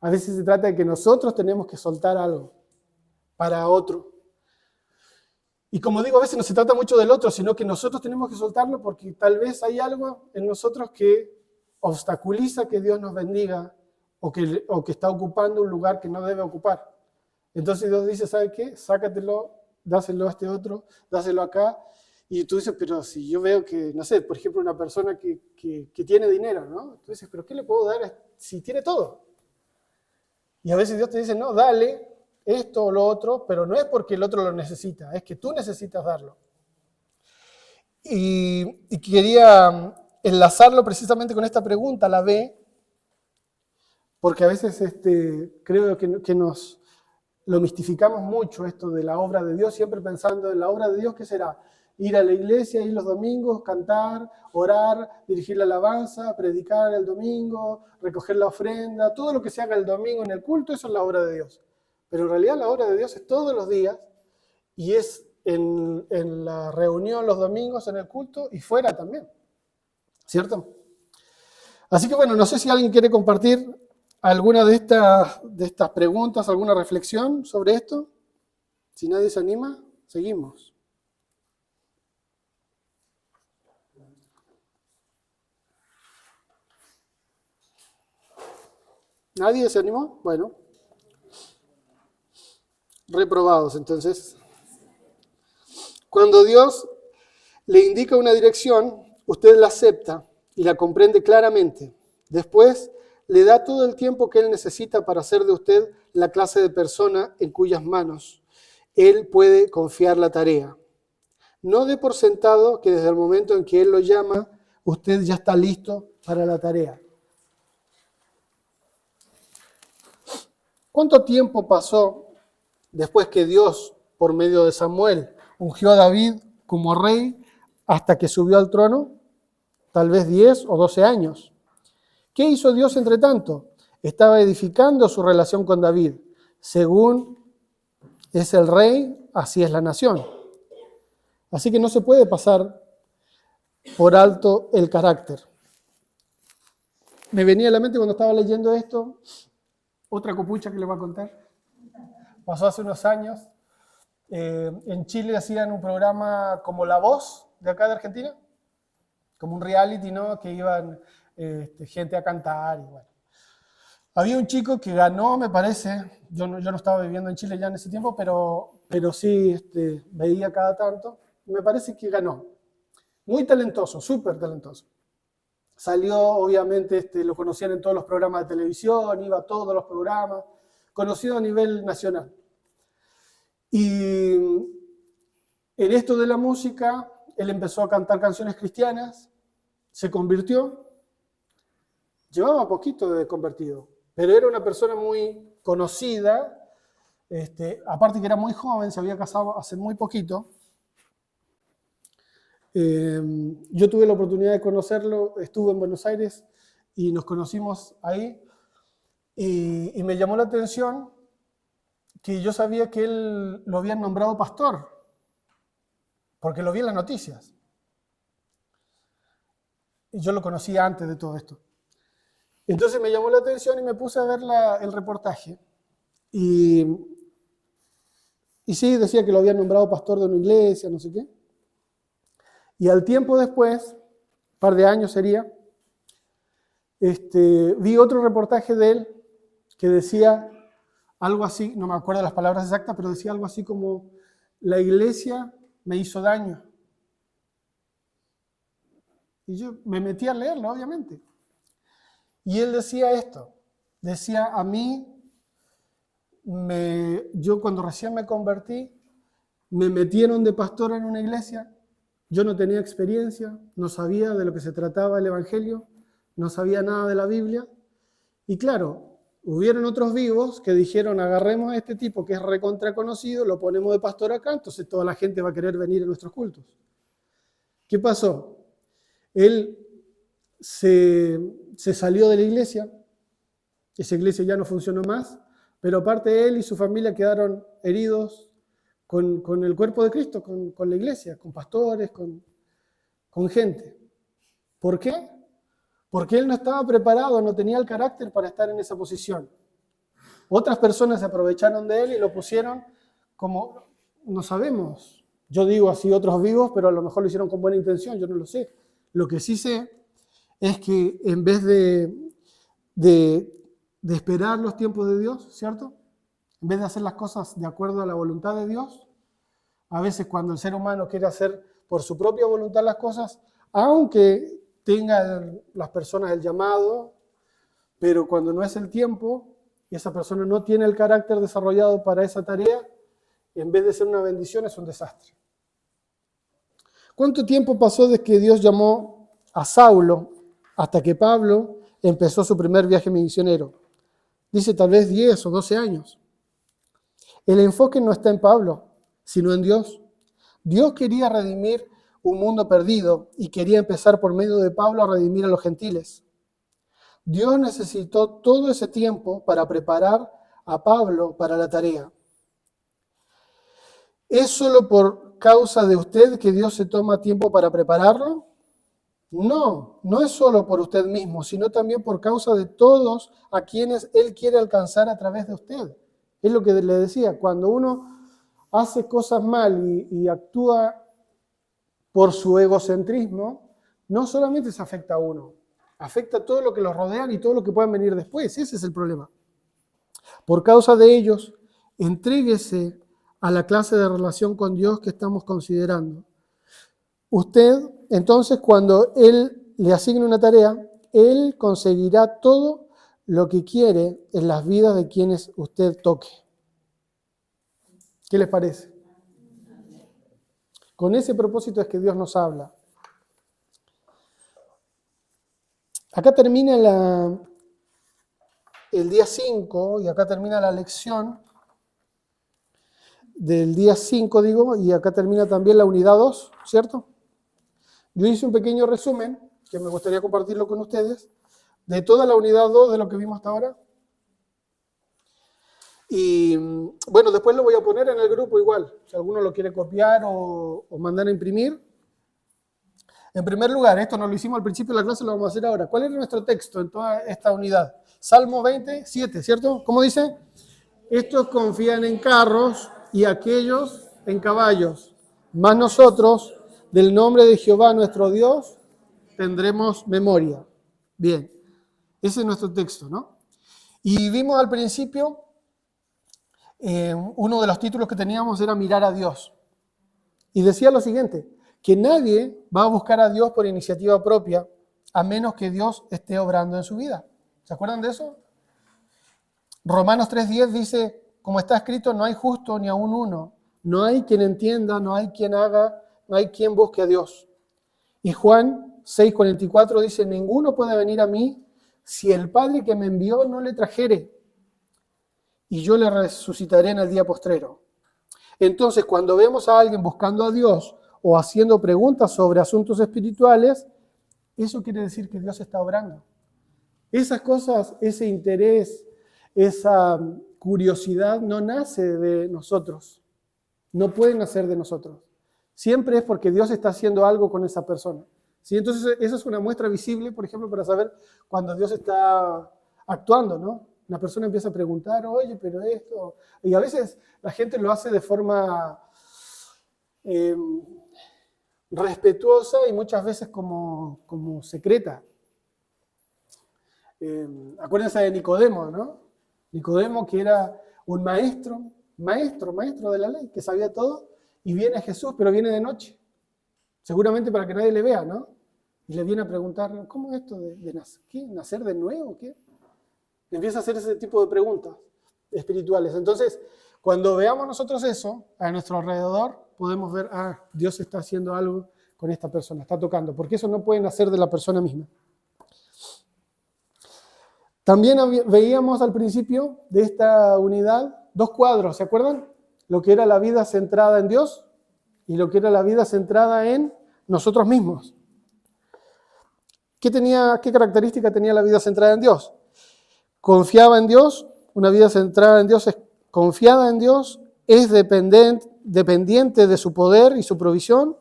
S1: A veces se trata de que nosotros tenemos que soltar algo para otro. Y como digo, a veces no se trata mucho del otro, sino que nosotros tenemos que soltarlo porque tal vez hay algo en nosotros que obstaculiza que Dios nos bendiga o que está ocupando un lugar que no debe ocupar. Entonces Dios dice, ¿sabe qué? Sácatelo, dáselo a este otro, dáselo acá. Y tú dices, pero si yo veo que, no sé, por ejemplo, una persona que tiene dinero, ¿no? Tú dices, ¿pero qué le puedo dar si tiene todo? Y a veces Dios te dice, no, dale esto o lo otro, pero no es porque el otro lo necesita, es que tú necesitas darlo. Y quería enlazarlo precisamente con esta pregunta, la B, porque a veces creo que nos lo mistificamos mucho esto de la obra de Dios, siempre pensando en la obra de Dios, ¿qué será? Ir a la iglesia, ir los domingos, cantar, orar, dirigir la alabanza, predicar el domingo, recoger la ofrenda, todo lo que se haga el domingo en el culto, eso es la obra de Dios. Pero en realidad la obra de Dios es todos los días y es en la reunión los domingos, en el culto y fuera también, ¿cierto? Así que bueno, no sé si alguien quiere compartir alguna de estas preguntas, alguna reflexión sobre esto. Si nadie se anima, seguimos. ¿Nadie se animó? Bueno. Reprobados, entonces. Cuando Dios le indica una dirección, usted la acepta y la comprende claramente. Después, le da todo el tiempo que Él necesita para hacer de usted la clase de persona en cuyas manos Él puede confiar la tarea. No dé por sentado que desde el momento en que Él lo llama, usted ya está listo para la tarea. ¿Cuánto tiempo pasó después que Dios, por medio de Samuel, ungió a David como rey hasta que subió al trono? Tal vez 10 o 12 años. ¿Qué hizo Dios entre tanto? Estaba edificando su relación con David. Según es el rey, así es la nación. Así que no se puede pasar por alto el carácter. Me venía a la mente cuando estaba leyendo esto, otra copucha que les voy a contar. Pasó hace unos años. En Chile hacían un programa como La Voz, de acá de Argentina, como un reality, ¿no? Que iban gente a cantar y bueno. Había un chico que ganó, me parece, yo no estaba viviendo en Chile ya en ese tiempo, pero sí veía cada tanto, me parece que ganó. Muy talentoso, súper talentoso. Salió, obviamente, lo conocían en todos los programas de televisión, iba a todos los programas, conocido a nivel nacional. Y en esto de la música, él empezó a cantar canciones cristianas, se convirtió, llevaba poquito de convertido, pero era una persona muy conocida, aparte que era muy joven, se había casado hace muy poquito. Yo tuve la oportunidad de conocerlo, estuve en Buenos Aires y nos conocimos ahí, y me llamó la atención que yo sabía que él lo habían nombrado pastor, porque lo vi en las noticias. Y yo lo conocía antes de todo esto. Entonces me llamó la atención y me puse a ver el reportaje. Y sí, decía que lo habían nombrado pastor de una iglesia, no sé qué. Y al tiempo después, un par de años sería, vi otro reportaje de él que decía, algo así, no me acuerdo las palabras exactas, pero decía algo así como, la iglesia me hizo daño. Y yo me metí a leerlo, obviamente. Y él decía esto, decía, a mí, yo cuando recién me convertí, me metieron de pastor en una iglesia, yo no tenía experiencia, no sabía de lo que se trataba el Evangelio, no sabía nada de la Biblia, y claro, hubieron otros vivos que dijeron, agarremos a este tipo que es recontra conocido, lo ponemos de pastor acá, entonces toda la gente va a querer venir a nuestros cultos. ¿Qué pasó? Él se salió de la iglesia, esa iglesia ya no funcionó más, pero aparte él y su familia quedaron heridos con el cuerpo de Cristo, con la iglesia, con pastores, con gente. ¿Por qué? Porque él no estaba preparado, no tenía el carácter para estar en esa posición. Otras personas se aprovecharon de él y lo pusieron como, no sabemos, yo digo así otros vivos, pero a lo mejor lo hicieron con buena intención, yo no lo sé. Lo que sí sé es que en vez de esperar los tiempos de Dios, ¿cierto? En vez de hacer las cosas de acuerdo a la voluntad de Dios, a veces cuando el ser humano quiere hacer por su propia voluntad las cosas, aunque tengan las personas el llamado, pero cuando no es el tiempo y esa persona no tiene el carácter desarrollado para esa tarea, en vez de ser una bendición es un desastre. ¿Cuánto tiempo pasó desde que Dios llamó a Saulo hasta que Pablo empezó su primer viaje misionero? Dice tal vez 10 o 12 años. El enfoque no está en Pablo, sino en Dios. Dios quería redimir un mundo perdido y quería empezar por medio de Pablo a redimir a los gentiles. Dios necesitó todo ese tiempo para preparar a Pablo para la tarea. ¿Es solo por causa de usted que Dios se toma tiempo para prepararlo? No, no es solo por usted mismo, sino también por causa de todos a quienes Él quiere alcanzar a través de usted. Es lo que le decía, cuando uno hace cosas mal y actúa por su egocentrismo, no solamente se afecta a uno, afecta a todo lo que los rodean y todo lo que puedan venir después. Ese es el problema. Por causa de ellos, entréguese a la clase de relación con Dios que estamos considerando. Usted, entonces, cuando Él le asigne una tarea, Él conseguirá todo lo que quiere en las vidas de quienes usted toque. ¿Qué les parece? Con ese propósito es que Dios nos habla. Acá termina el día 5 y acá termina la lección del día 5, digo, y acá termina también la unidad 2, ¿cierto? Yo hice un pequeño resumen, que me gustaría compartirlo con ustedes, de toda la unidad 2 de lo que vimos hasta ahora. Y bueno, después lo voy a poner en el grupo igual, si alguno lo quiere copiar o mandar a imprimir. En primer lugar, esto no lo hicimos al principio de la clase, lo vamos a hacer ahora. ¿Cuál es nuestro texto en toda esta unidad? Salmo 27, ¿cierto? ¿Cómo dice? Estos confían en carros y aquellos en caballos, mas nosotros, del nombre de Jehová nuestro Dios, tendremos memoria. Bien, ese es nuestro texto, ¿no? Y vimos al principio, uno de los títulos que teníamos era mirar a Dios. Y decía lo siguiente, que nadie va a buscar a Dios por iniciativa propia, a menos que Dios esté obrando en su vida. ¿Se acuerdan de eso? Romanos 3:10 dice, como está escrito, no hay justo ni aún uno, no hay quien entienda, no hay quien haga, no hay quien busque a Dios. Y Juan 6:44 dice, ninguno puede venir a mí si el Padre que me envió no le trajere, y yo le resucitaré en el día postrero. Entonces, cuando vemos a alguien buscando a Dios o haciendo preguntas sobre asuntos espirituales, eso quiere decir que Dios está obrando. Esas cosas, ese interés, esa curiosidad no nace de nosotros, no puede nacer de nosotros. Siempre es porque Dios está haciendo algo con esa persona. ¿Sí? Entonces, esa es una muestra visible, por ejemplo, para saber cuando Dios está actuando, ¿no? Una persona empieza a preguntar, oye, pero esto... Y a veces la gente lo hace de forma respetuosa y muchas veces como secreta. Acuérdense de Nicodemo, ¿no? Nicodemo, que era un maestro de la ley, que sabía todo, y viene Jesús, pero viene de noche, seguramente para que nadie le vea, ¿no? Y le viene a preguntar, ¿cómo es esto de nacer? ¿Qué? ¿Nacer de nuevo? ¿Qué? Empieza a hacer ese tipo de preguntas espirituales. Entonces, cuando veamos nosotros eso a nuestro alrededor, podemos ver, Dios está haciendo algo con esta persona, está tocando, porque eso no puede nacer de la persona misma. También veíamos al principio de esta unidad 2 cuadros, ¿se acuerdan? Lo que era la vida centrada en Dios y lo que era la vida centrada en nosotros mismos. ¿Qué característica tenía la vida centrada en Dios? Confiaba en Dios, una vida centrada en Dios es confiada en Dios, es dependiente de su poder y su provisión.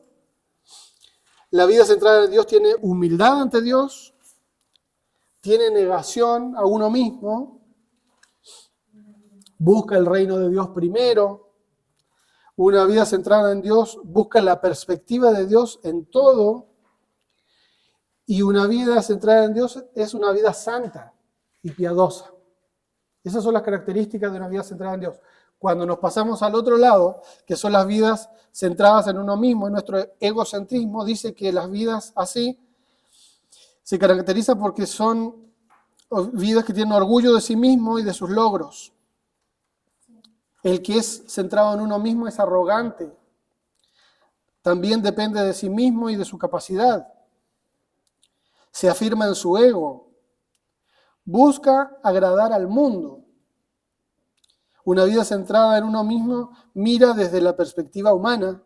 S1: La vida centrada en Dios tiene humildad ante Dios, tiene negación a uno mismo, busca el reino de Dios primero. Una vida centrada en Dios busca la perspectiva de Dios en todo. Y una vida centrada en Dios es una vida santa y piadosa. Esas son las características de una vida centrada en Dios. Cuando nos pasamos al otro lado, que son las vidas centradas en uno mismo, en nuestro egocentrismo, dice que las vidas así se caracterizan porque son vidas que tienen orgullo de sí mismo y de sus logros. El que es centrado en uno mismo es arrogante. También depende de sí mismo y de su capacidad. Se afirma en su ego. Busca agradar al mundo. Una vida centrada en uno mismo mira desde la perspectiva humana.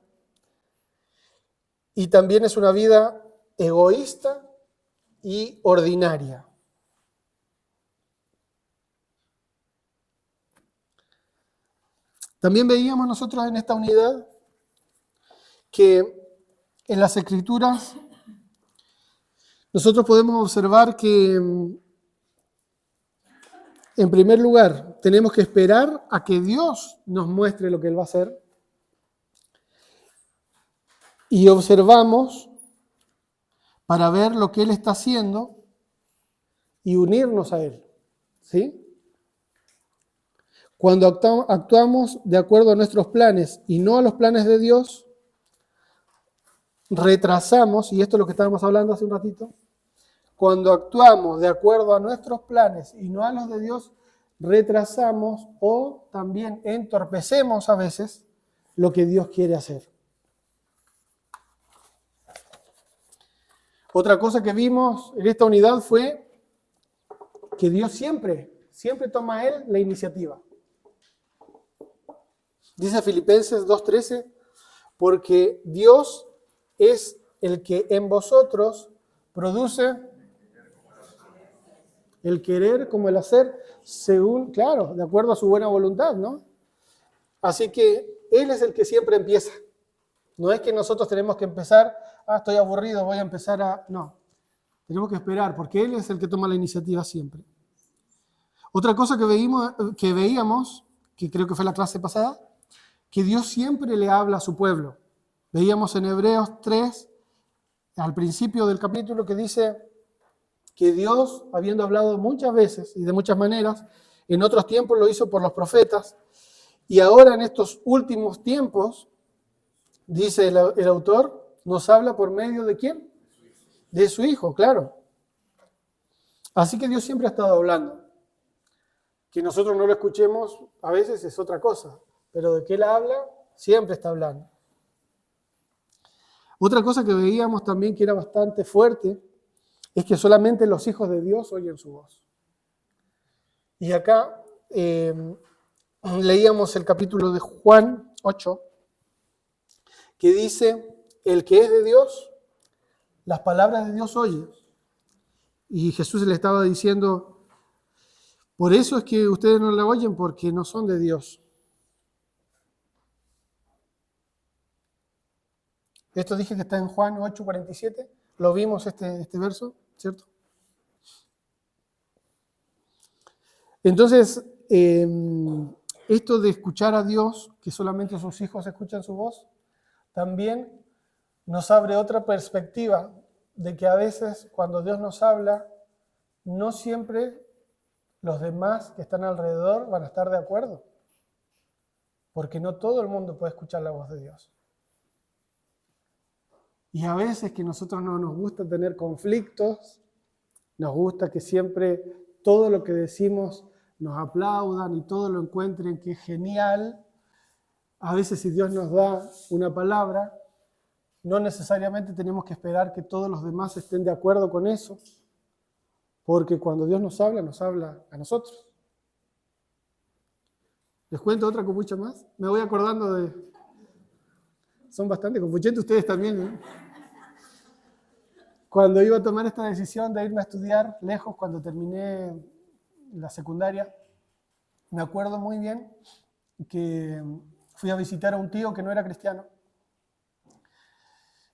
S1: Y también es una vida egoísta y ordinaria. También veíamos nosotros en esta unidad que en las Escrituras nosotros podemos observar que, en primer lugar, tenemos que esperar a que Dios nos muestre lo que Él va a hacer. Y observamos para ver lo que Él está haciendo y unirnos a Él. ¿Sí? Cuando actuamos de acuerdo a nuestros planes y no a los planes de Dios, retrasamos, y esto es lo que estábamos hablando hace un ratito, cuando actuamos de acuerdo a nuestros planes y no a los de Dios, retrasamos o también entorpecemos a veces lo que Dios quiere hacer. Otra cosa que vimos en esta unidad fue que Dios siempre toma Él la iniciativa. Dice Filipenses 2:13, porque Dios es el que en vosotros produce el querer como el hacer, según, claro, de acuerdo a su buena voluntad, ¿no? Así que Él es el que siempre empieza. No es que nosotros tenemos que empezar, estoy aburrido, voy a empezar a... No, tenemos que esperar, porque Él es el que toma la iniciativa siempre. Otra cosa que veíamos, que creo que fue la clase pasada, que Dios siempre le habla a su pueblo. Veíamos en Hebreos 3, al principio del capítulo, que dice que Dios, habiendo hablado muchas veces y de muchas maneras, en otros tiempos lo hizo por los profetas, y ahora en estos últimos tiempos, dice el autor, nos habla por medio ¿de quién? De su Hijo, claro. Así que Dios siempre ha estado hablando. Que nosotros no lo escuchemos a veces es otra cosa, pero de que Él habla, siempre está hablando. Otra cosa que veíamos también que era bastante fuerte es que solamente los hijos de Dios oyen su voz. Y acá leíamos el capítulo de Juan 8, que dice, el que es de Dios, las palabras de Dios oye. Y Jesús le estaba diciendo, por eso es que ustedes no la oyen, porque no son de Dios. Esto dije que está en Juan 8:47, lo vimos este verso, ¿cierto? Entonces, esto de escuchar a Dios, que solamente sus hijos escuchan su voz, también nos abre otra perspectiva de que a veces cuando Dios nos habla, no siempre los demás que están alrededor van a estar de acuerdo. porque no todo el mundo puede escuchar la voz de Dios. Y a veces que nosotros no nos gusta tener conflictos, nos gusta que siempre todo lo que decimos nos aplaudan y todo lo encuentren que es genial. A veces si Dios nos da una palabra, no necesariamente tenemos que esperar que todos los demás estén de acuerdo con eso, porque cuando Dios nos habla a nosotros. ¿Les cuento otra copucha más? Me voy acordando de... Son bastante copuchetes ustedes también, ¿eh? Cuando iba a tomar esta decisión de irme a estudiar lejos, cuando terminé la secundaria, me acuerdo muy bien que fui a visitar a un tío que no era cristiano.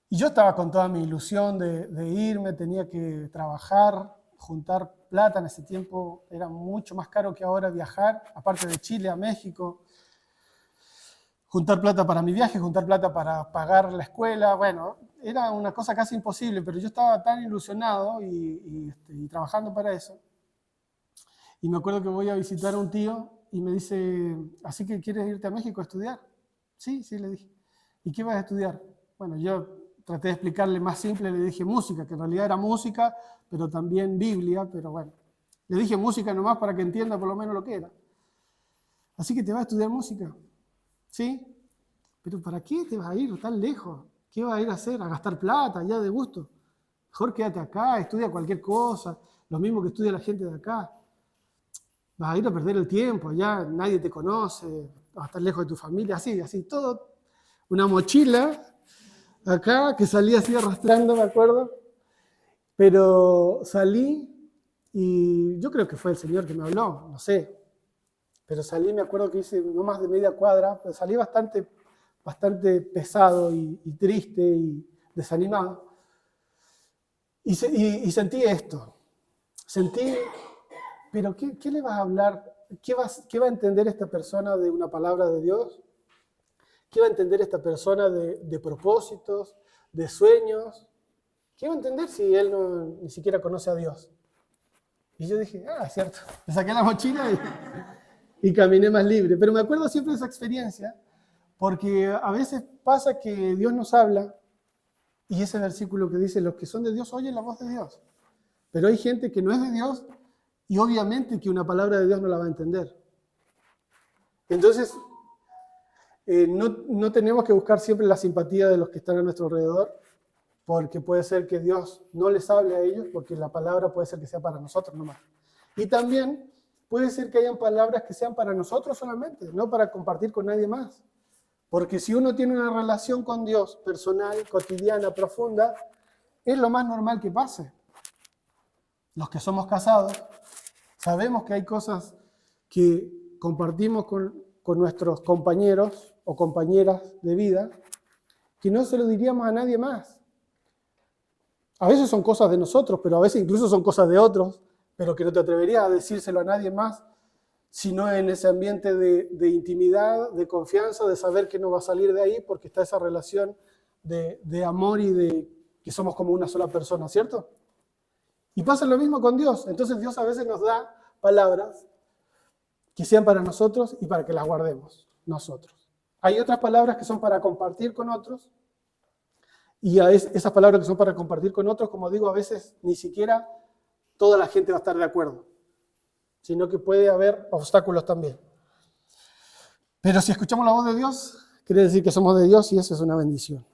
S1: Y yo estaba con toda mi ilusión de irme, tenía que trabajar, juntar plata. En ese tiempo era mucho más caro que ahora viajar, aparte de Chile a México. Juntar plata para mi viaje, juntar plata para pagar la escuela. Bueno, era una cosa casi imposible, pero yo estaba tan ilusionado y trabajando para eso. Y me acuerdo que voy a visitar a un tío y me dice, ¿así que quieres irte a México a estudiar? Sí, le dije. ¿Y qué vas a estudiar? Bueno, yo traté de explicarle más simple, le dije música, que en realidad era música, pero también Biblia, pero bueno. Le dije música nomás para que entienda por lo menos lo que era. Así que te vas a estudiar música. ¿Sí? Pero ¿para qué te vas a ir tan lejos? ¿Qué vas a ir a hacer? ¿A gastar plata ya de gusto? Mejor quédate acá, estudia cualquier cosa, lo mismo que estudia la gente de acá. Vas a ir a perder el tiempo, allá nadie te conoce, vas a estar lejos de tu familia, así, todo. Una mochila acá que salí así arrastrando, me acuerdo. Pero salí y yo creo que fue el Señor que me habló, no sé. Pero salí, me acuerdo que hice no más de media cuadra, pero salí bastante pesado y triste y desanimado. Y sentí esto. Sentí, pero ¿qué le vas a hablar? ¿Qué va a entender esta persona de una palabra de Dios? ¿Qué va a entender esta persona de propósitos, de sueños? ¿Qué va a entender si él ni siquiera conoce a Dios? Y yo dije, es cierto. Me saqué la mochila y caminé más libre. Pero me acuerdo siempre de esa experiencia, porque a veces pasa que Dios nos habla, y ese versículo que dice, los que son de Dios oyen la voz de Dios. Pero hay gente que no es de Dios, y obviamente que una palabra de Dios no la va a entender. Entonces, no tenemos que buscar siempre la simpatía de los que están a nuestro alrededor, porque puede ser que Dios no les hable a ellos, porque la palabra puede ser que sea para nosotros nomás. Y también puede ser que hayan palabras que sean para nosotros solamente, no para compartir con nadie más. Porque si uno tiene una relación con Dios personal, cotidiana, profunda, es lo más normal que pase. Los que somos casados sabemos que hay cosas que compartimos con nuestros compañeros o compañeras de vida que no se lo diríamos a nadie más. A veces son cosas de nosotros, pero a veces incluso son cosas de otros, pero que no te atreverías a decírselo a nadie más, sino en ese ambiente de intimidad, de confianza, de saber que no va a salir de ahí porque está esa relación de amor y de que somos como una sola persona, ¿cierto? Y pasa lo mismo con Dios. Entonces Dios a veces nos da palabras que sean para nosotros y para que las guardemos nosotros. Hay otras palabras que son para compartir con otros, y a esas palabras que son para compartir con otros, como digo, a veces ni siquiera toda la gente va a estar de acuerdo, sino que puede haber obstáculos también. Pero si escuchamos la voz de Dios, quiere decir que somos de Dios y eso es una bendición.